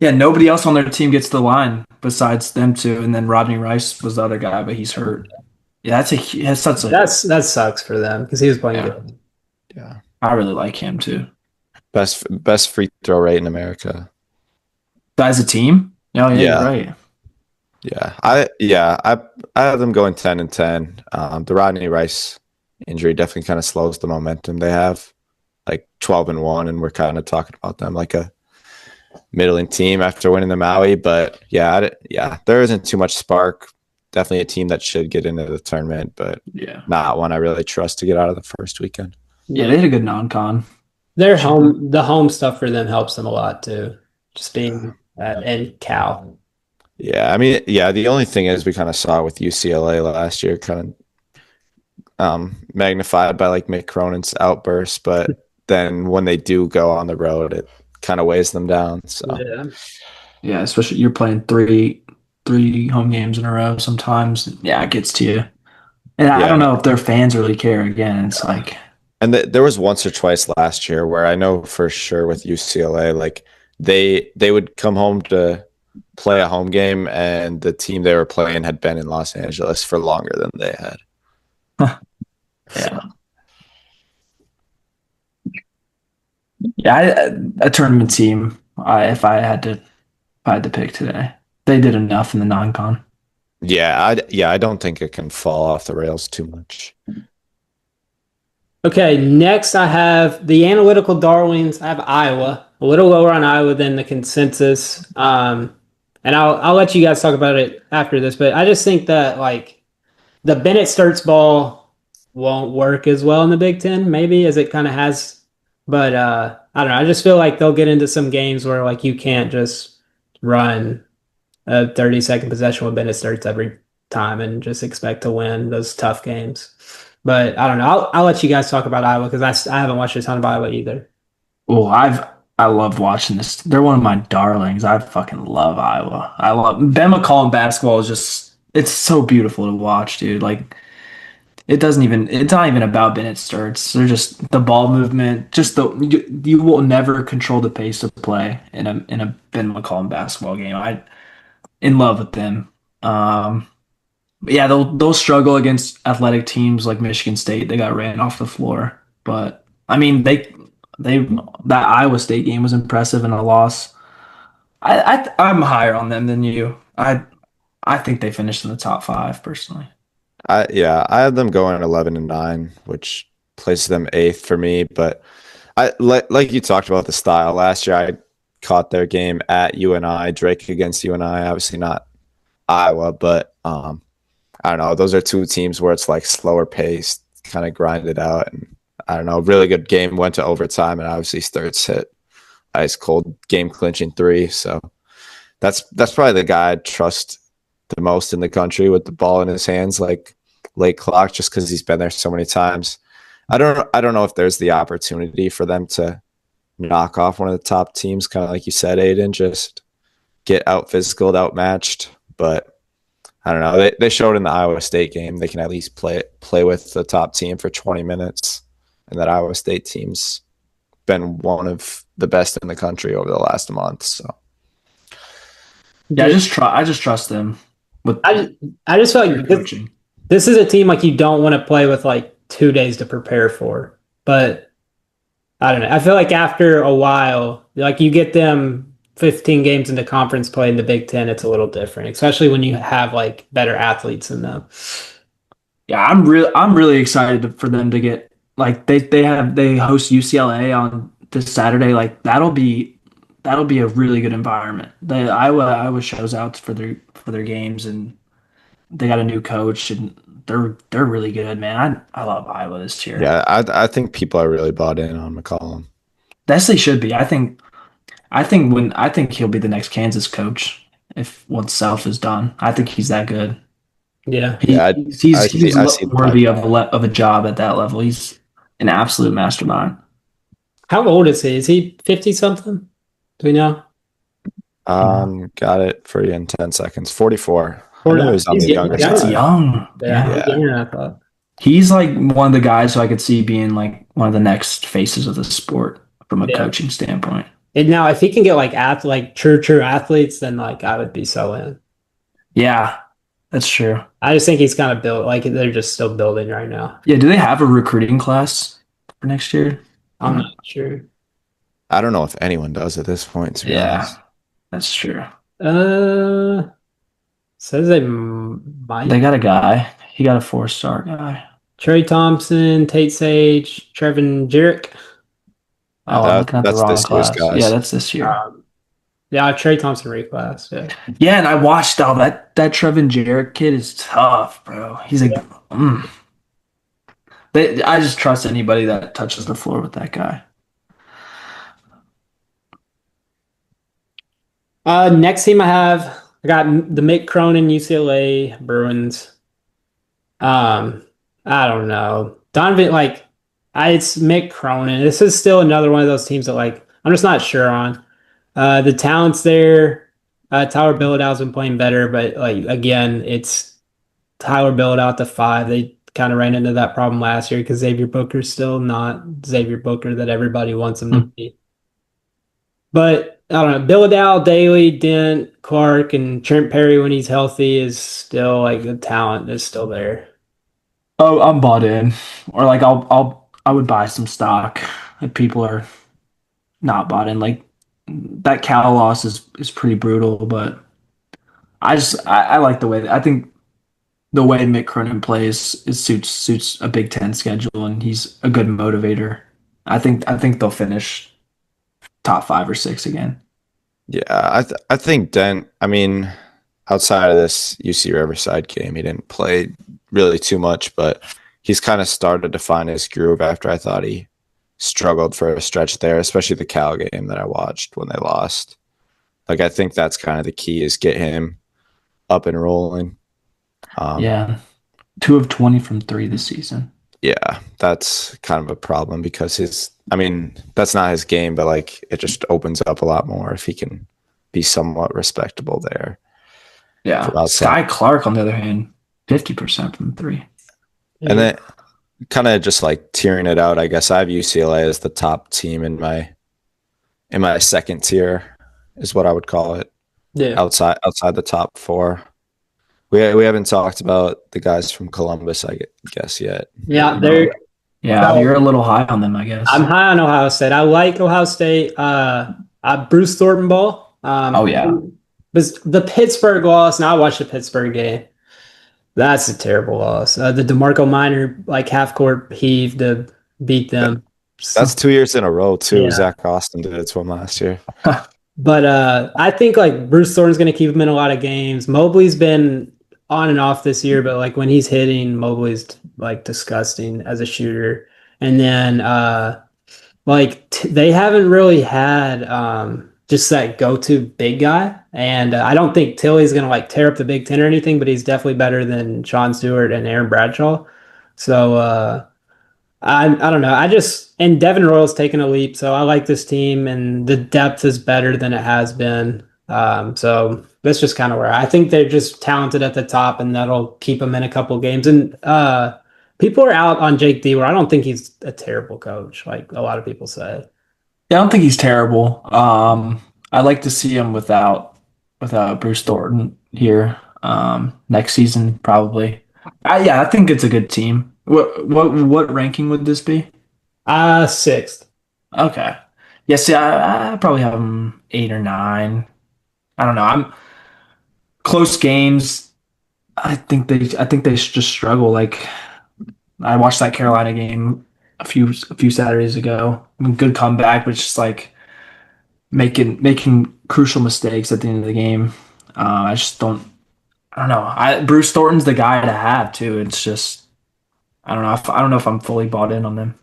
Yeah, nobody else on their team gets the line besides them two, and then Rodney Rice was the other guy, but he's hurt. Yeah, That sucks for them because he was playing good. Yeah, I really like him too. Best free throw rate in America. As a team? Oh yeah, right. Yeah, I have them going 10-10. The Rodney Rice injury definitely kind of slows the momentum they have, like 12-1, and we're kind of talking about them like a middling team after winning the Maui. But yeah, there isn't too much spark. Definitely a team that should get into the tournament, but not one I really trust to get out of the first weekend. Yeah, they had a good non-con. The home stuff for them helps them a lot too. Just being and Cal. Yeah, I mean, the only thing is we kind of saw with UCLA last year, kind of magnified by like Mick Cronin's outburst, but then when they do go on the road, it kind of weighs them down. So yeah, especially you're playing three home games in a row sometimes. Yeah, it gets to you. And I don't know if their fans really care. Again, it's like, and there was once or twice last year where I know for sure with UCLA, like they would come home to play a home game, and the team they were playing had been in Los Angeles for longer than they had. Yeah, a tournament team. If I had to pick today, they did enough in the non-con. I don't think it can fall off the rails too much. Okay, next I have the analytical darlings. I have Iowa, a little lower on Iowa than the consensus. And I'll let you guys talk about it after this, but I just think that like the Bennett Sturts ball won't work as well in the Big Ten, maybe as it kind of has. But I don't know. I just feel like they'll get into some games where like you can't just run a 30-second possession with Bennett Sturts every time and just expect to win those tough games. But I don't know. I'll let you guys talk about Iowa because I haven't watched a ton of Iowa either. Oh, I love watching this. They're one of my darlings. I fucking love Iowa. Ben McCollum basketball is just it's so beautiful to watch, dude. Like it's not even about Bennett starts. They're just the ball movement, just you will never control the pace of play in a Ben McCollum basketball game. I in love with them. But yeah, they'll struggle against athletic teams like Michigan State. They got ran off the floor, but I mean they that Iowa State game was impressive in a loss. I'm higher on them than you. I think they finished in the top five personally. I had them going 11-9, which places them eighth for me. But like you talked about the style last year. I caught their game at UNI, Drake against UNI. Obviously not Iowa, but I don't know. Those are two teams where it's like slower paced, kind of grinded out, and I don't know. Really good game. Went to overtime, and obviously Sturts hit ice cold game clinching three. So that's probably the guy I'd trust the most in the country with the ball in his hands, like late clock, just because he's been there so many times. I don't know if there's the opportunity for them to knock off one of the top teams, kind of like you said, Aiden, just get out physical, outmatched. But I don't know. They showed in the Iowa State game they can at least play with the top team for 20 minutes, and that Iowa State team's been one of the best in the country over the last month. So Yeah, I just trust them with I just feel their like coaching. this is a team like you don't want to play with like 2 days to prepare for. But I don't know. I feel like after a while, like you get them 15 games into conference play in the Big Ten, it's a little different, especially when you have like better athletes in them. Yeah, I'm really excited for them to get like they host UCLA on this Saturday. Like that'll be a really good environment. The Iowa shows out for their games, and they got a new coach, and they're really good, man. I love Iowa this year. yeah, I think people are really bought in on McCollum. That's they should be. I think he'll be the next Kansas coach if once South is done. I think he's that good. Yeah. Yeah, I see the Worthy of pipeline. of a job at that level. He's an absolute mastermind. How old is he? Is he 50 something? Do we know? Got it for you in 10 seconds. 44. I Or knew he was on he's the younger That's younger. side. young. Yeah, Yeah. he's Yeah. younger than I thought. He's like one of the guys who I could see being like one of the next faces of the sport from a Yeah. coaching standpoint. And now if he can get like like true athletes, then like I would be so in. Yeah, that's true. I just think he's kind of built like they're just still building right now. Yeah, do they have a recruiting class for next year? I'm not sure. I don't know if anyone does at this point, to be Yeah, honest. that's true. Uh, says they They might. got a guy. He got a 4-star guy. Trey Thompson, Tate Sage, Trevin Jarrett. Oh, I'm looking at the That's wrong this year's class. guys. Yeah, that's this year. Yeah, Trey Thompson reclass. Yeah. Yeah, and I watched all that Trevin Jarrett kid is tough, bro. He's like, I just trust anybody that touches the floor with that guy. Next team I got the Mick Cronin UCLA Bruins. I don't know. Donovan, like, it's Mick Cronin. This is still another one of those teams that, like, I'm just not sure on. The talent's there. Tyler Bilodeau's been playing better, but, like, again, it's Tyler Bilodeau at the five. They kind of ran into that problem last year because Xavier Booker's still not Xavier Booker that everybody wants him to be. But I don't know. Bilodeau, Daly, Dent, Clark, and Trent Perry when he's healthy is still like the talent is still there. Oh, I'm bought in. Or like I would buy some stock if people are not bought in. Like that Cal loss is pretty brutal, but I like the way I think the way Mick Cronin plays is suits a Big Ten schedule, and he's a good motivator. I think they'll finish top 5 or 6 again. Yeah, I think Dent, I mean, outside of this UC Riverside game, he didn't play really too much, but he's kind of started to find his groove after I thought he struggled for a stretch there, especially the Cal game that I watched when they lost. Like, I think that's kind of the key is get him up and rolling. Yeah. 2 of 20 from 3 this season. Yeah, that's kind of a problem because that's not his game, but like it just opens up a lot more if he can be somewhat respectable there. Yeah. from outside. Sky Clark, on the other hand, 50% from three. And Yeah. then kind of just like tearing it out, I guess I have UCLA as the top team in my second tier is what I would call it. Yeah. Outside the top four. We haven't talked about the guys from Columbus, I guess yet. Yeah, No. they're Yeah, you're a so little high on them, I I'm guess. high on Ohio State. I like Ohio State. Bruce Thornton ball. Oh yeah. But the Pittsburgh loss. Now I watched the Pittsburgh game. That's a terrible loss. The DeMarco Minor like half court heave to beat them. That's 2 years in a row too. Yeah. Zach Austin did it to him last year. But I think like Bruce Thornton's going to keep him in a lot of games. Mobley's been on and off this year, but like when he's hitting, Mobley's like disgusting as a shooter. And then they haven't really had just that go-to big guy. And I don't think Tilly's going to like tear up the Big Ten or anything, but he's definitely better than Sean Stewart and Aaron Bradshaw. So I don't know. And Devin Royal's taken a leap, so I like this team, and the depth is better than it has been. So that's just kind of where I think they're just talented at the top, and that'll keep them in a couple games. And people are out on Jake D, where I don't think he's a terrible coach, like a lot of people say. Yeah, I don't think he's terrible. I like to see him without Bruce Thornton here. Next season probably. Yeah, I think it's a good team. What ranking would this be? Sixth. Okay. Yeah, see, I probably have them 8 or 9. I don't know. I'm close games. I think they just struggle. Like I watched that Carolina game a few Saturdays ago. I mean, good comeback, but it's just like making crucial mistakes at the end of the game. I just don't. I don't know. Bruce Thornton's the guy to have too. It's just I don't know if I'm fully bought in on them.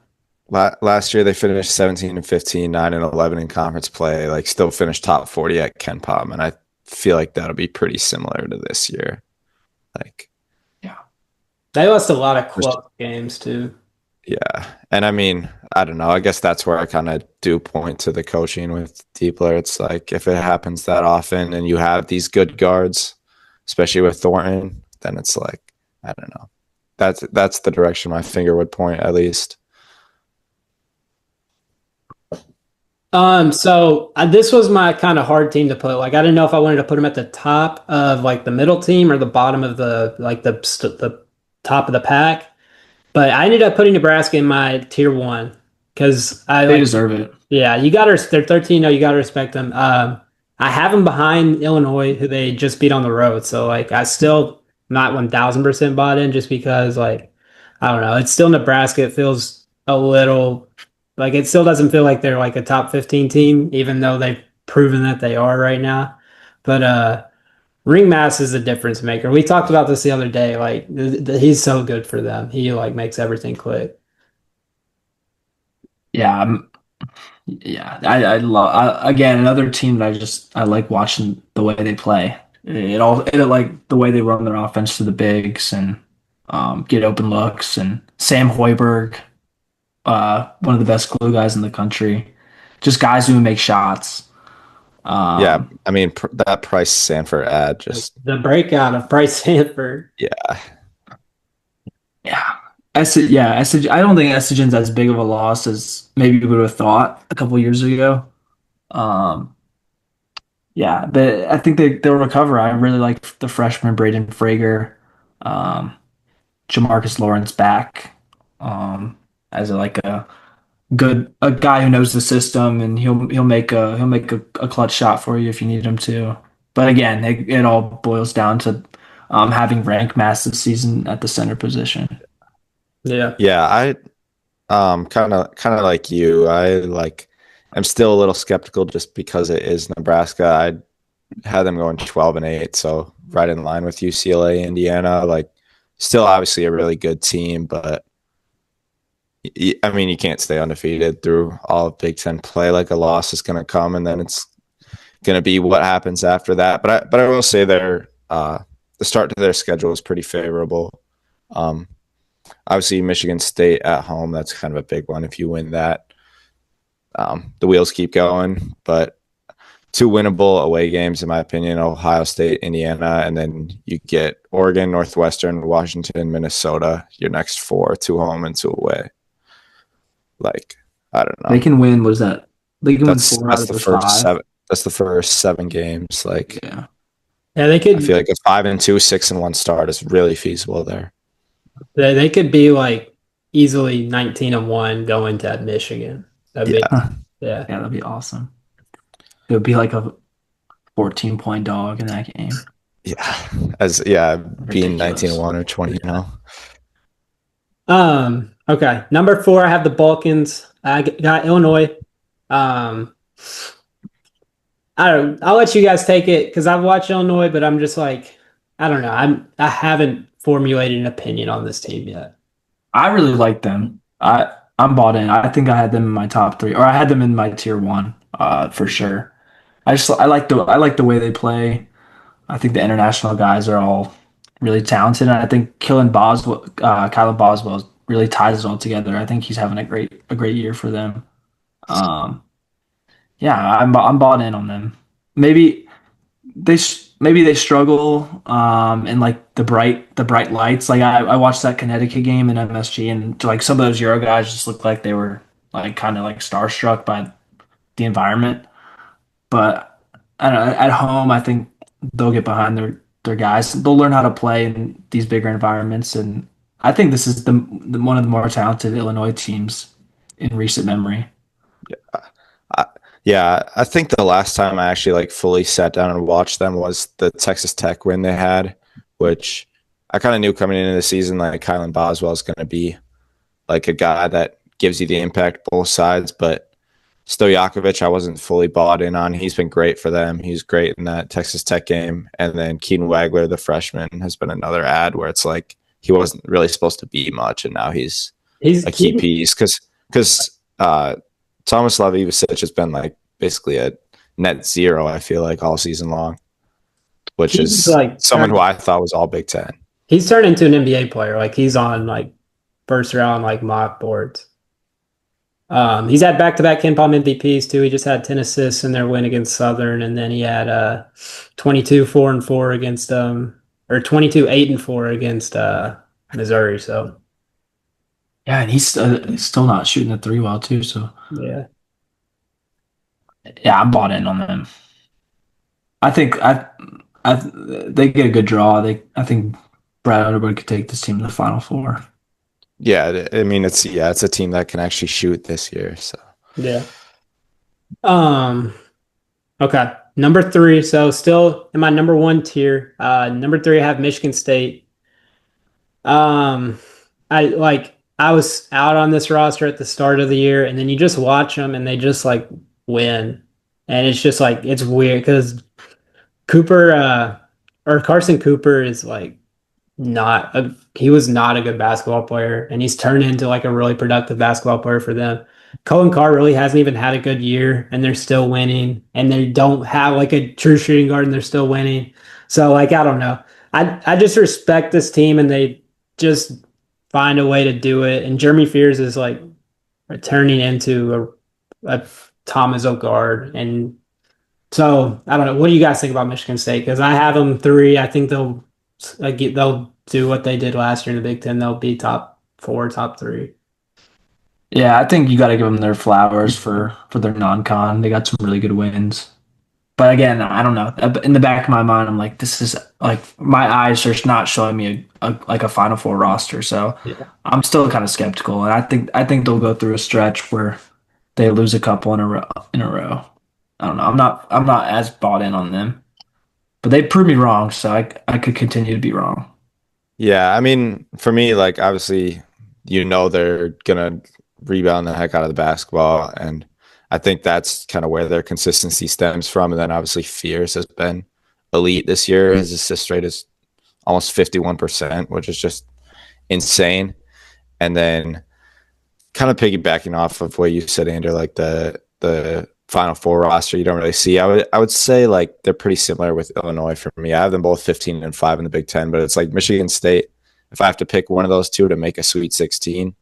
Last year they finished 17 and 15, 9 and 11 in conference play. Like still finished top 40 at Ken Pom, and I feel like that'll be pretty similar to this year. Like, Yeah. They lost a lot of close games too. yeah, and I mean, I don't know. I guess that's where I kind of do point to the coaching with Diepler. It's like if it happens that often, and you have these good guards, especially with Thornton, then it's like I don't know. That's the direction my finger would point at least. This was my kind of hard team to put. Like, I didn't know if I wanted to put them at the top of like the middle team or the bottom of the top of the pack. But I ended up putting Nebraska in my tier one because They deserve it. yeah, they're 13. You got to respect them. I have them behind Illinois, who they just beat on the road. So like, I still not 1000% bought in just because like, I don't know. It's still Nebraska. It feels a little like it still doesn't feel like they're like a top 15 team, even though they've proven that they are right now. But Ring Mass is a difference maker. We talked about this the other day. Like he's so good for them. He like makes everything click. Yeah, yeah. I love again another team that I like watching the way they play. It like the way they run their offense to the bigs and get open looks and Sam Hoiberg, one of the best glue guys in the country. Just guys who make shots. Yeah, I mean that Price Sanford ad just The breakout of Bryce Sanford. yeah. Yeah. I don't think Essegian's as big of a loss as maybe we would have thought a couple years ago. Um, yeah, but I think they'll recover. I really like the freshman Braden Frager, um, Jamarcus Lawrence back as a guy who knows the system, and he'll make a clutch shot for you if you need him to. But again, it all boils down to having rank mass this season at the center position. Yeah. Yeah, I kind of like you. I'm still a little skeptical just because it is Nebraska. I had them going 12 and 8, so right in line with UCLA, Indiana. Like still obviously a really good team, but I mean you can't stay undefeated through all of Big Ten play. Like a loss is going to come, and then it's going to be what happens after that. But I will say the start to their schedule is pretty favorable. Obviously, Michigan State at home, that's kind of a big one. If you win that, the wheels keep going. But two winnable away games, in my opinion: Ohio State, Indiana, and then you get Oregon, Northwestern, Washington, Minnesota. Your next four, two home and two away. Like, I don't They know. can win. Was that? They can win That's 4 out that's of the those first 5. seven. That's the first 7 games. Like, Yeah. Yeah, they I feel could like a 5-2, 6-1 start is really feasible there. they could be like easily 19-1 going to Michigan. That'd be Yeah, yeah. Yeah, that'd be awesome. It would be like a 14-point dog in that game. being Ridiculous. 19-1 or 20. Okay. Number 4, I have the Balkans. I got Illinois. Um I'll let you guys take it because I've watched Illinois, but I'm just like, I don't know. I haven't formulated an opinion on this team yet. I really like them. I'm bought in. I think I had them in my top 3, or I had them in my tier 1, for sure. I like the way they play. I think the international guys are all really talented, and I think Kylan Boswell really ties it all together. I think he's having a great year for them. Um, yeah, I'm bought in on them. Maybe maybe they struggle in like the bright lights. Like I watched that Connecticut game in MSG, and like some of those Euro guys just looked like they were like kind of like starstruck by the environment. But I don't know, at home, I think they'll get behind their guys. They'll learn how to play in these bigger environments, and I think this is the one of the more talented Illinois teams in recent memory. I, yeah, I think the last time I actually like fully sat down and watched them was the Texas Tech win they had, which I kind of knew coming into the season like Kylan Boswell is going to be like a guy that gives you the impact both sides, but Stojakovic, I wasn't fully bought in on. He's been great for them. He's great in that Texas Tech game. And then Keaton Wagler, the freshman, has been another ad where it's like he wasn't really supposed to be much, and now he's He's a key piece because Thomas Ivicic has been like basically a net zero, I feel like, all season long, which he's is like someone who I thought was all Big Ten. he's turned into an NBA player. Like he's on like first round like mock boards. He's had back-to-back Ken Palm MVPs too. He just had 10 assists in their win against Southern, and then he had 22 4-4 against or 22 8-4 against Missouri. So Yeah, and he's still not shooting the 3 well too. So yeah, yeah, I'm bought in on them. I think they get a good draw. I think Brad Underwood could take this team to the Final Four. Yeah, I mean it's a team that can actually shoot this year. So yeah. Okay, number 3. So still in my number 1 tier. Number 3, I have Michigan State. Um, I was out on this roster at the start of the year, and then you just watch them, and they just like win, and it's just like it's weird because Cooper or Carson Cooper is like he was not a good basketball player, and he's turned into like a really productive basketball player for them. Cohen Carr really hasn't even had a good year, and they're still winning, and they don't have like a true shooting guard, and they're still winning. So like I don't know. I just respect this team, and they just find a way to do it. And Jeremy Fears is like turning into a Tom Izzo guard, and so I don't know. What do you guys think about Michigan State? Because I have them 3. I think they'll do what they did last year in the Big Ten. They'll be top 4, top 3. Yeah, I think you got to give them their flowers for their non-con. They got some really good wins. But again, I don't know. In the back of my mind, I'm like, this is like my eyes are not showing me a Final Four roster. So Yeah. I'm still kind of skeptical, and I think they'll go through a stretch where they lose a couple in a row. I don't know. I'm not as bought in on them, but they proved me wrong, so I could continue to be wrong. yeah, I mean, for me, like obviously, they're gonna rebound the heck out of the basketball, and I think that's kind of where their consistency stems from. And then obviously, Fierce has been elite this year. His assist rate is almost 51%, which is just insane. And then, kind of piggybacking off of what you said, Andrew, like the Final Four roster, you don't really see. I would say like they're pretty similar with Illinois for me. I have them both 15-5 in the Big Ten, but it's like Michigan State. If I have to pick one of those two to make a Sweet 16,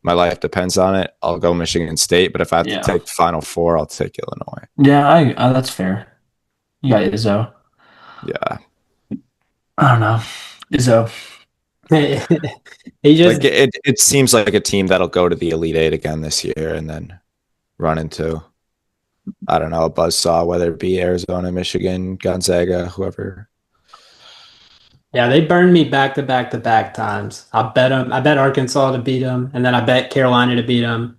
my life depends on it. I'll go Michigan State, but if I have to take the Final Four, I'll take Illinois. Yeah, that's fair. You got Izzo. Yeah. I don't know. Izzo. He just Like it seems like a team that'll go to the Elite Eight again this year and then run into, I don't know, a buzzsaw, whether it be Arizona, Michigan, Gonzaga, whoever. Yeah, they burned me back to back to back times. I bet them. I bet Arkansas to beat them, and then I bet Carolina to beat them,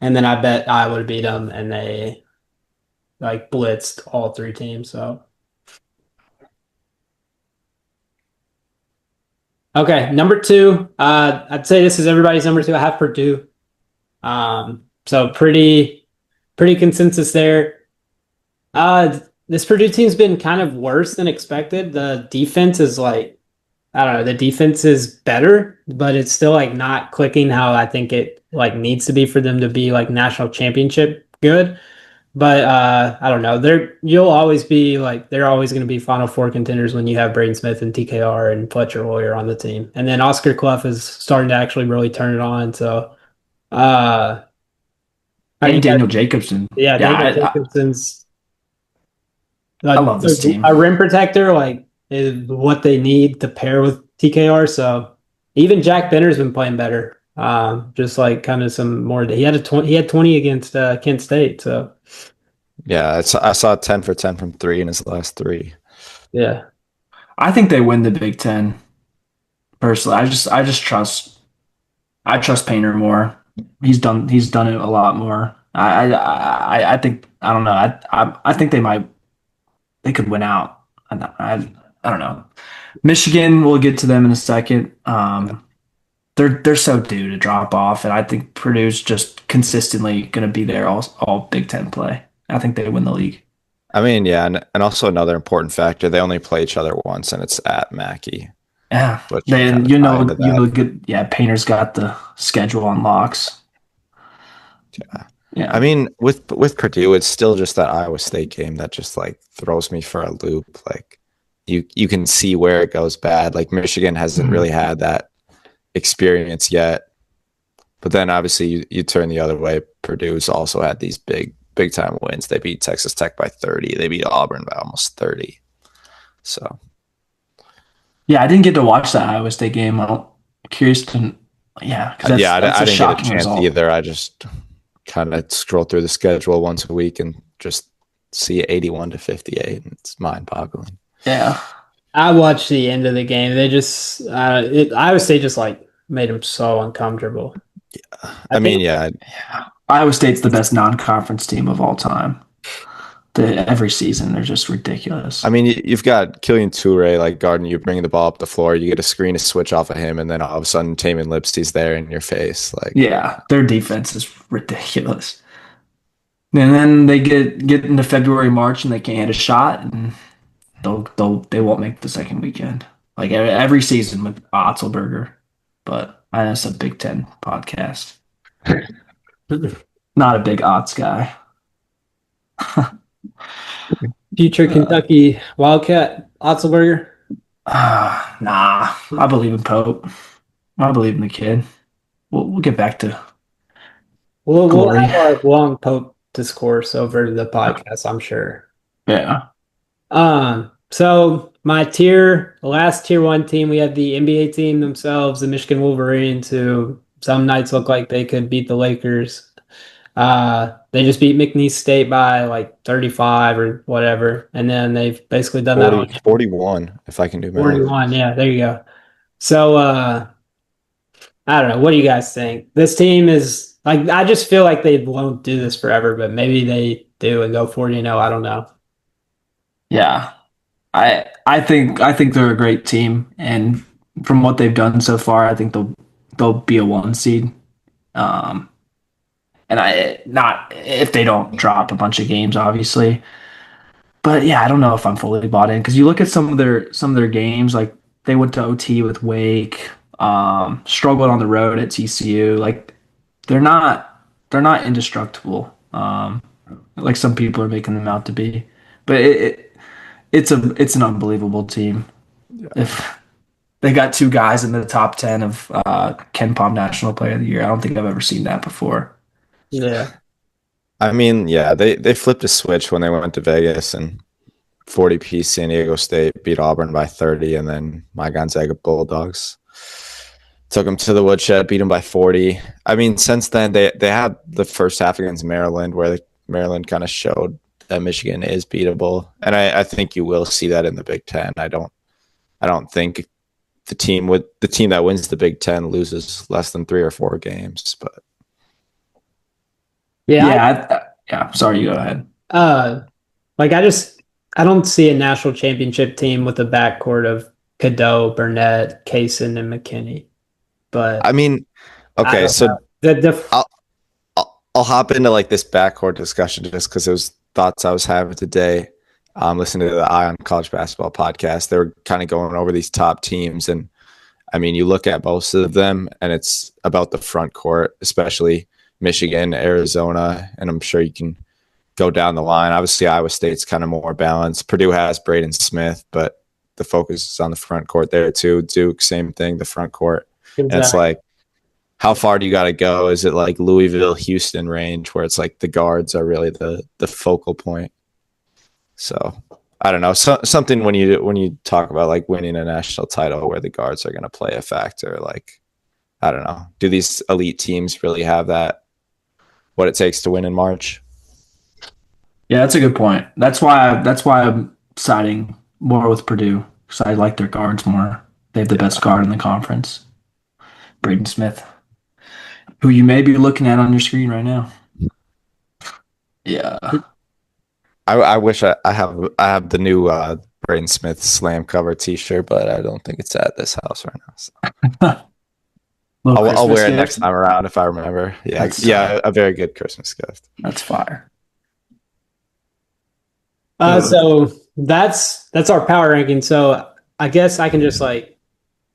and then I bet Iowa to beat them, and they like blitzed all three teams. So okay, number two. I'd say this is everybody's number two. I have Purdue. So pretty consensus there. This Purdue team's been kind of worse than expected. The defense is like I don't know, the defense is better, but it's still like not clicking how I think it like needs to be for them to be like national championship good. But I don't know. You'll always be like they're always going to be Final Four contenders when you have Braden Smith and TKR and Fletcher Loyer on the team. And then Oscar Clough is starting to actually really turn it on. So uh how do you And guys Daniel Jacobson. yeah, Yeah, Daniel Jacobson's I like love this team. a rim protector like is what they need to pair with TKR. So even Jack Benner's been playing better. Just like kind of some more. He had 20 against Kent State. So Yeah, I saw 10 for 10 from three in his last three. yeah, I think they win the Big Ten. Personally, I just trust Painter more. He's done it a lot more. I think I don't know. I think they could win out. I don't know. Michigan, we'll get to them in a second. They're so due to drop off, and I think Purdue's just consistently going to be there all Big Ten play. I think they win the league. I mean, yeah, and also another important factor, they only play each other once, and it's at Mackey, Yeah, which then kind of tie into that. good. Yeah, Painter's got the schedule on locks. Yeah. I Yeah. mean, with Purdue, it's still just that Iowa State game that just like throws me for a loop. Like you can see where it goes bad. Like Michigan hasn't really had that experience yet. But then obviously you turn the other way. Purdue's also had these big time wins. They beat Texas Tech by 30. They beat Auburn by almost 30. So Yeah, I didn't get to watch that Iowa State game. I'm curious to, yeah, because yeah, that's I a didn't get a shocking chance result. either. I just kind of scroll through the schedule once a week and just see 81 to 58. It's mind boggling. Yeah, I watched the end of the game. They just Iowa State just like made them so uncomfortable. I I mean, think yeah, yeah. Iowa State's the best non-conference team of all time. Every season, they're just ridiculous. I mean, you've got Killian Toure, like guarding you, bringing the ball up the floor. You get a screen, a switch off of him, and then all of a sudden, Taman Lipsey's there in your face. Like, Yeah, their defense is ridiculous. And then they get into February, March, and they can't hit a shot, and they won't make the second weekend. Like every season with Otzelberger, but I know it's a Big Ten podcast. Not a big odds guy. future Kentucky Wildcat Otzelberger. Nah, I believe in Pope. I believe in the kid. We'll get back to We'll glory. have our long Pope discourse over the podcast, I'm sure. Yeah. So the last tier one team, we had the NBA team themselves, the Michigan Wolverines, who some nights look like they could beat the Lakers. They just beat McNeese State by like 35 or whatever, and then they've basically done that all 41, if I can do math. 41. Yeah, there you go. So I don't know. What do you guys think? This team is like I just feel like they won't do this forever, but maybe they do and go 40-0. I don't know. Yeah. I think they're a great team, and from what they've done so far, I think they'll be a one seed. Um, and I not if they don't drop a bunch of games, obviously. But yeah, I don't know if I'm fully bought in because you look at some of their games, like they went to OT with Wake, struggled on the road at TCU. Like they're not indestructible, like some people are making them out to be. But it's an unbelievable team. If they got two guys in the top 10 of Ken Pom National Player of the Year, I don't think I've ever seen that before. Yeah. I mean, yeah, they flipped a switch when they went to Vegas, and 40-piece San Diego State beat Auburn by 30, and then my Gonzaga Bulldogs took them to the woodshed, beat them by 40. I mean, since then they had the first half against Maryland, where Maryland kind of showed that Michigan is beatable, and I think you will see that in the Big Ten. I don't think the team that wins the Big Ten loses less than 3 or 4 games, but Yeah. Sorry, you go ahead. Like I don't see a national championship team with a backcourt of Cadeau, Burnett, Kaysen, and McKinney. But I mean, I okay, don't so know. The I'll hop into like this backcourt discussion just because it was thoughts I was having today. Listening to the Eye on College Basketball podcast, they were kind of going over these top teams, and I mean, you look at most of them, and it's about the front court, especially Michigan, Arizona, and I'm sure you can go down the line. Obviously, Iowa State's kind of more balanced. Purdue has Braden Smith, but the focus is on the front court there too. Duke, same thing, the front court, and it's exactly. like, how far do you got to go? Is it like Louisville, Houston range where it's like the guards are really the focal point? So I don't know. Something when you talk about like winning a national title where the guards are going to play a factor. Like, I don't know. Do these elite teams really have that? What it takes to win in March? Yeah, that's a good point. That's why I'm siding more with Purdue because I like their guards more. They have the best guard in the conference, Braden Smith, who you may be looking at on your screen right now. Yeah. I wish I have the new Braden Smith slam cover T-shirt, but I don't think it's at this house right now. So. I'll wear it next time around if I remember. Yeah, a very good Christmas gift. That's fire. So that's our power ranking. So I guess I can just like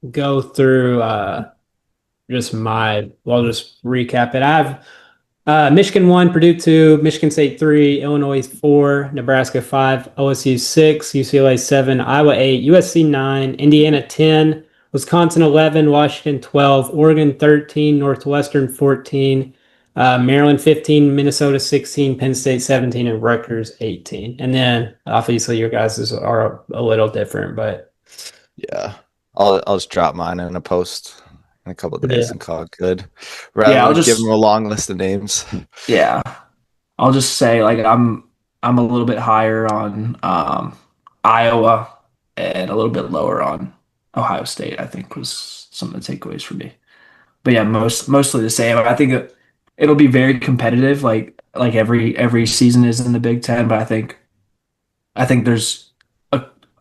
go through just I'll just recap it. I have Michigan 1, Purdue 2, Michigan State 3, Illinois 4, Nebraska 5, OSU 6, UCLA 7, Iowa 8, USC 9, Indiana 10, Wisconsin 11, Washington 12, Oregon 13, Northwestern 14, Maryland 15, Minnesota 16, Penn State 17, and Rutgers 18. And then obviously your guys are a little different, but yeah, I'll just drop mine in a post in a couple of days and call it good. Rather I'll than just give them a long list of names. Yeah, I'll just say like I'm a little bit higher on Iowa and a little bit lower on Ohio State. I think was some of the takeaways for me. But yeah, mostly the same. I think it'll be very competitive, like every season is in the Big Ten. But I think there's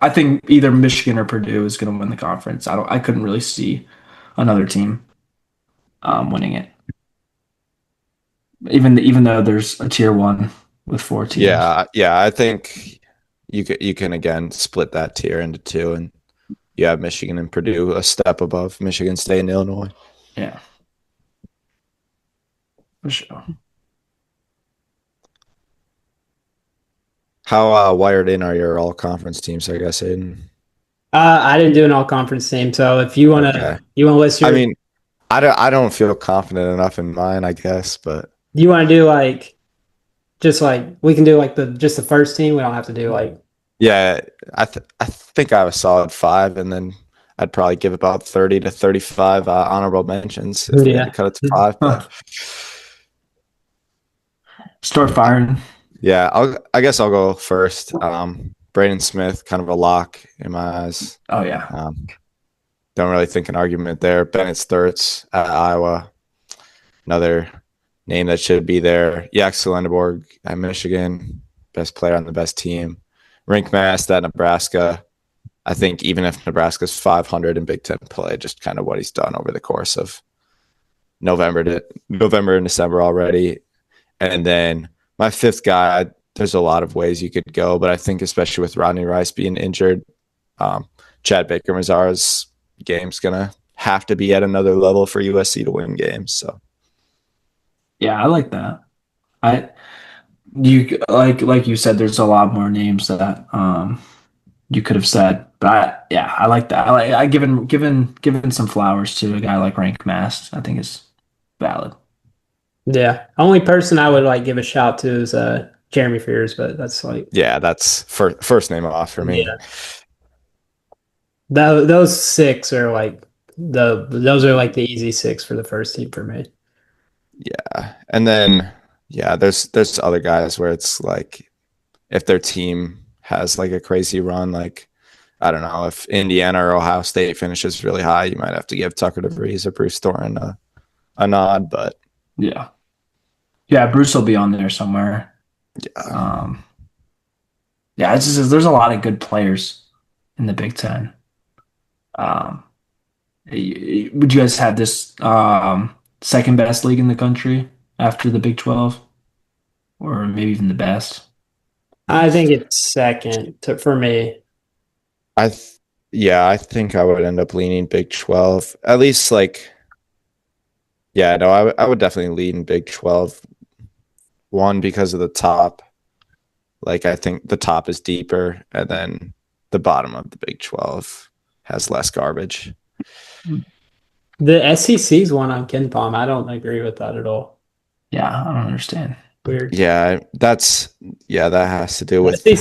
I think either Michigan or Purdue is going to win the conference. I couldn't really see another team winning it, even though there's a tier 1 with 4 teams. Yeah. I think you can again split that tier into 2, and you have Michigan and Purdue a step above Michigan State and Illinois. Yeah, for sure. How wired in are your all conference teams? I guess Aiden. I didn't do an all conference team, so if you wanna list your, I mean, I don't feel confident enough in mine, I guess, but you want to do like just like we can do like just the first team. We don't have to do like yeah. I think I have a solid 5, and then I'd probably give about 30 to 35 honorable mentions if we had to cut it to 5. But start firing. Yeah, I guess I'll go first. Braden Smith, kind of a lock in my eyes. Oh yeah. Don't really think an argument there. Bennett Sturts at Iowa, another name that should be there. Yaxel Lendeborg at Michigan, best player on the best team. Rink Mast at Nebraska. I think even if Nebraska's 500 in Big Ten play, just kind of what he's done over the course of November and December already. And then my 5th guy, there's a lot of ways you could go, but I think especially with Rodney Rice being injured, Chad Baker-Mazara's game's going to have to be at another level for USC to win games. So, yeah, I like that. You like you said, there's a lot more names that you could have said, but I like that. I given some flowers to a guy like Rank Mast. I think is valid. Yeah. Only person I would like give a shout to is Jeremy Fears, but that's like Yeah, that's first name off for me. yeah. Those six are like those are like the easy six for the first team for me. Yeah. And then yeah, there's other guys where it's like if their team has like a crazy run, like I don't know, if Indiana or Ohio State finishes really high, you might have to give Tucker DeVries or Bruce Thorne a nod, but Yeah. Yeah, Bruce will be on there somewhere. yeah. Um, yeah, it's just there's a lot of good players in the Big Ten. Um, would you guys have this second best league in the country after the Big 12, or maybe even the best? I think it's second for me. I th- yeah, I think I would end up leaning Big 12. At least like yeah, no, I would definitely lean Big 12. One because of the top. Like I think the top is deeper and then the bottom of the Big 12 has less garbage. The SEC's one on Ken Palm. I don't agree with that at all. Yeah, I don't understand. Weird. Yeah, that has to do The with SEC,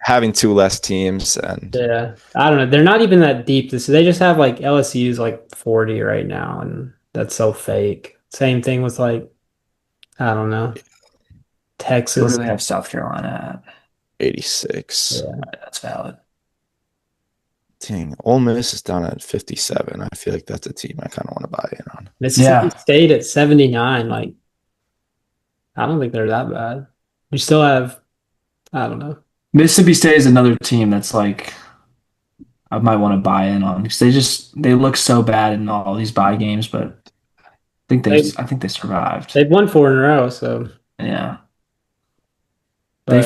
having two less teams and yeah, I don't know. They're not even that deep. They just have like LSU's like 40 right now, and that's so fake. Same thing with like I don't know Where do Texas. they have South Carolina at? 86. Yeah. That's valid. Dang, Ole Miss is down at 57. I feel like that's a team I kind of want to buy in on. Mississippi Yeah, State at 79. Like I don't think they're that bad. You still have I don't know. Mississippi State is another team that's like I might want to buy in on because they look so bad in all these buy games, but They I think they survived. they've won four in a row, so Yeah, but I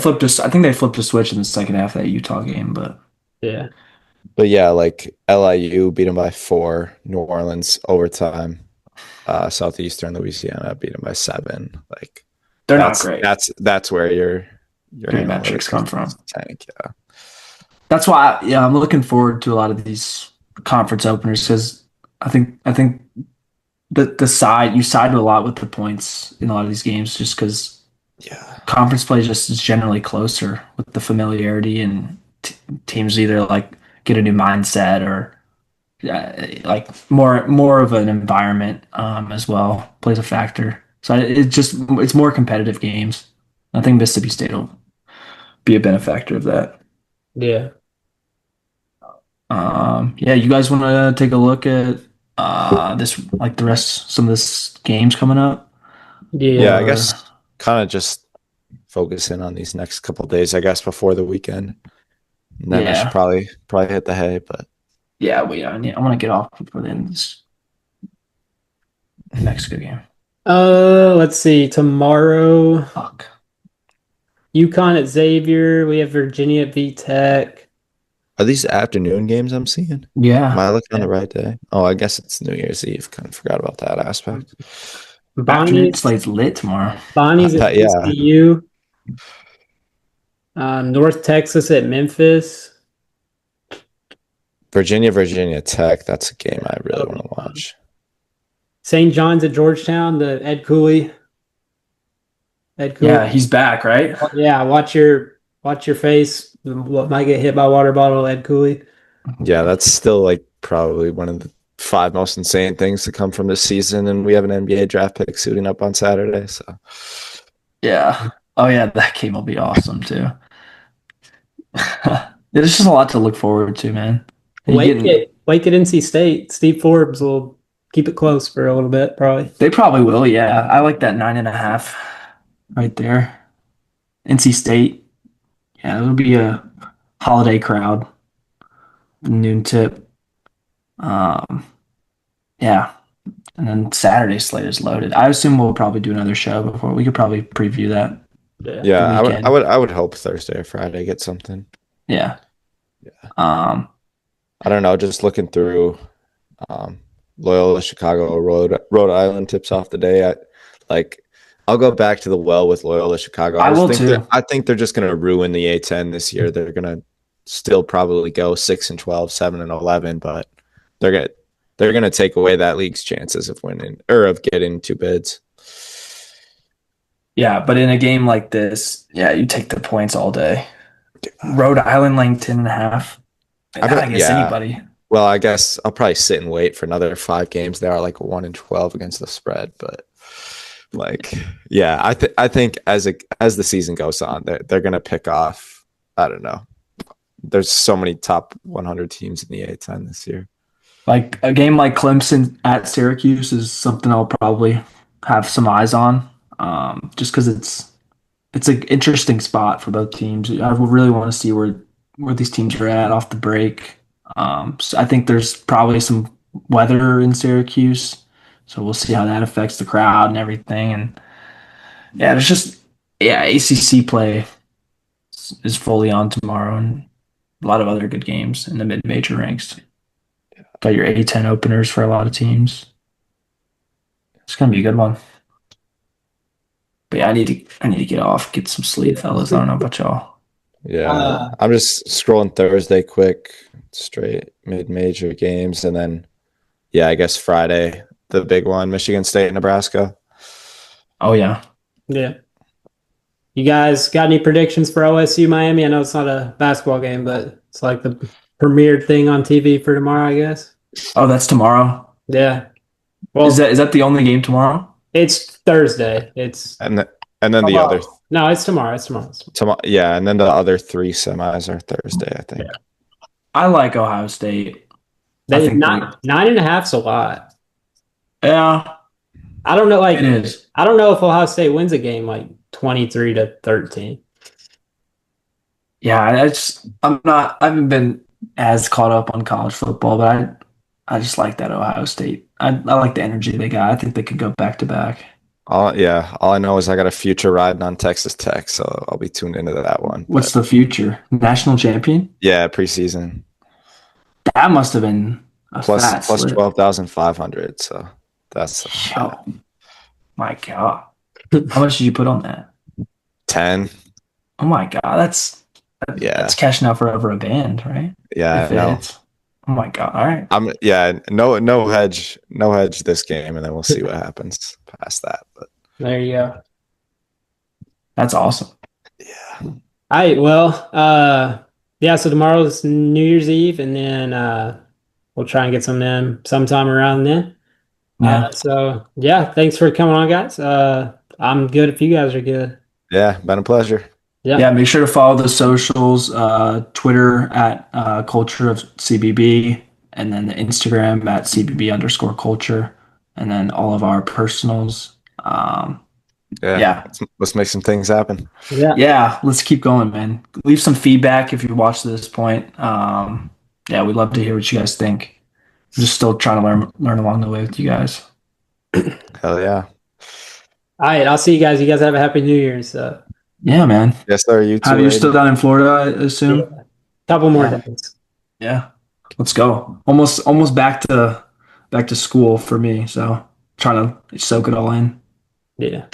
think they flipped a switch in the second half of that Utah game, but yeah. But yeah, like LIU beat them by 4, New Orleans overtime, Southeastern Louisiana beat them by 7. Like they're not great. that's where your Great metrics analytics come from. tank. Yeah, That's why, yeah, I'm looking forward to a lot of these conference openers because I think the side you side a lot with the points in a lot of these games just because yeah, conference play just is generally closer with the familiarity and teams either like get a new mindset or like more of an environment as well plays a factor. So it's more competitive games. I think Mississippi State will be a benefactor of that. Yeah. Yeah, you guys want to take a look at this like the rest some of this games coming up? Yeah. yeah. I Or guess kind of just focus in on these next couple of days. I guess before the weekend. And then I should yeah, probably hit the hay. But yeah, I want to get off before the end of this Mexico game. Let's see. Tomorrow, Fuck. UConn at Xavier. We have Virginia at VTech. are these afternoon games I'm seeing? Am Yeah, I looking on the right day? Oh, I guess it's New Year's Eve. Kind of forgot about that aspect. afternoon Bonnie's slate's lit tomorrow. Bonnie's at Yeah, TCU. North Texas at Memphis. Virginia Tech. That's a game I really That'll want be to fun. watch. St. John's at Georgetown. The Ed Cooley. Ed Cooley. Yeah, he's back, right? Yeah. Watch your face. What might get hit by a water bottle. Ed Cooley. Yeah, that's still like probably one of the 5 most insane things to come from this season, and we have an NBA draft pick suiting up on Saturday. So Yeah. Oh yeah, that game will be awesome too. There's just a lot to look forward to, man. Wake at NC State. Steve Forbes will keep it close for a little bit, probably. They probably will, yeah. I like that 9.5 right there. NC State. Yeah, it'll be a holiday crowd. Noon tip. Um, yeah. And then Saturday slate is loaded. I assume we'll probably do another show before we could probably preview that Yeah. yeah, the weekend. I would hope Thursday or Friday get something. Yeah. Yeah. I don't know. Just looking through um, Loyola Chicago Rhode Island tips off the day. I'll go back to the well with Loyola Chicago. I will too. I think they're just going to ruin the A10 this year. They're going to still probably go 6-12, 7-11, but they're going to take away that league's chances of winning or of getting 2 bids. Yeah, but in a game like this, yeah, you take the points all day. Rhode Island laying 10.5. I Not bet, against yeah. anybody. Well, I guess I'll probably sit and wait for another 5 games. They are like 1-12 against the spread, but like, yeah, I think as the season goes on, they're gonna pick off. I don't know. There's so many top 100 teams in the A10 this year. Like a game like Clemson at Syracuse is something I'll probably have some eyes on, just because it's an interesting spot for both teams. I really want to see where these teams are at off the break. So I think there's probably some weather in Syracuse, so we'll see how that affects the crowd and everything. And yeah, there's just yeah, ACC play is fully on tomorrow, and a lot of other good games in the mid-major ranks. Got your A10 openers for a lot of teams. It's gonna be a good one. But yeah, I need to get off, get some sleep, fellas. I don't know about y'all. Yeah, Uh, I'm just scrolling Thursday quick, straight mid-major games, and then yeah, I guess Friday the big one, Michigan State, Nebraska. Oh yeah. yeah. You guys got any predictions for OSU Miami? I know it's not a basketball game, but it's like the premiered thing on TV for tomorrow, I guess. Oh, that's tomorrow. Yeah. Well, Is that the only game tomorrow? it's Thursday. It's And then the other no, it's tomorrow. It's tomorrow. tomorrow, yeah, and then the other 3 semis are Thursday, I think. Yeah. I like Ohio State. I They think not 9.5's a lot. yeah, I don't know. Like it is. I don't know if Ohio State wins a game like 23-13. Yeah, I haven't been as caught up on college football, but I just like that Ohio State. I like the energy they got. I think they could go back to back. All I know is I got a future riding on Texas Tech, so I'll be tuned into that one. What's But the future? National champion? yeah, preseason That must have been a fat plus slip. 12,500. So that's Oh my God. How much did you put on that? 10. Oh my God, that's Yeah, cashing out for over a band, right? yeah, If it no. hits. Oh my God. All right. No hedge, no hedge this game, and then we'll see what happens past that. But There you go. That's awesome. yeah, All right. Well, yeah. So tomorrow's New Year's Eve, and then we'll try and get some in sometime around then. Yeah. So yeah, thanks for coming on, guys. I'm good if you guys are good. yeah, been a pleasure. Yeah. Yeah, make sure to follow the socials, Twitter at Culture of CBB, and then the Instagram at CBB_culture, and then all of our personals. Yeah. Let's make some things happen. Yeah. Yeah, let's keep going, man. Leave some feedback if you watched to this point. Yeah, we'd love to hear what you guys think. I'm just still trying to learn along the way with you guys. Hell yeah. All right. I'll see you guys. You guys have a happy New Year. So Yeah, man. Yes, sir. You too. Have you Aiden. still down in Florida, I assume? couple more Yeah. days. Yeah. Let's go. Almost back to school for me, so trying to soak it all in. Yeah.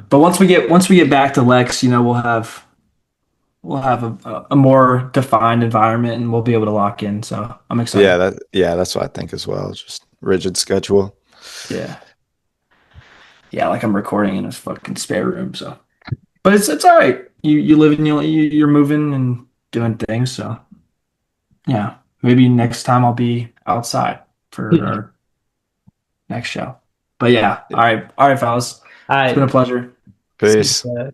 But once we get back to Lex, we'll have a more defined environment and we'll be able to lock in. So I'm excited. That's what I think as well. Just rigid schedule. Yeah. Yeah, like I'm recording in a fucking spare room, so. But it's all right. You live and you're moving and doing things, so yeah. Maybe next time I'll be outside for our next show. But yeah, all right, fellas. All It's been right. a pleasure. Peace. Yeah.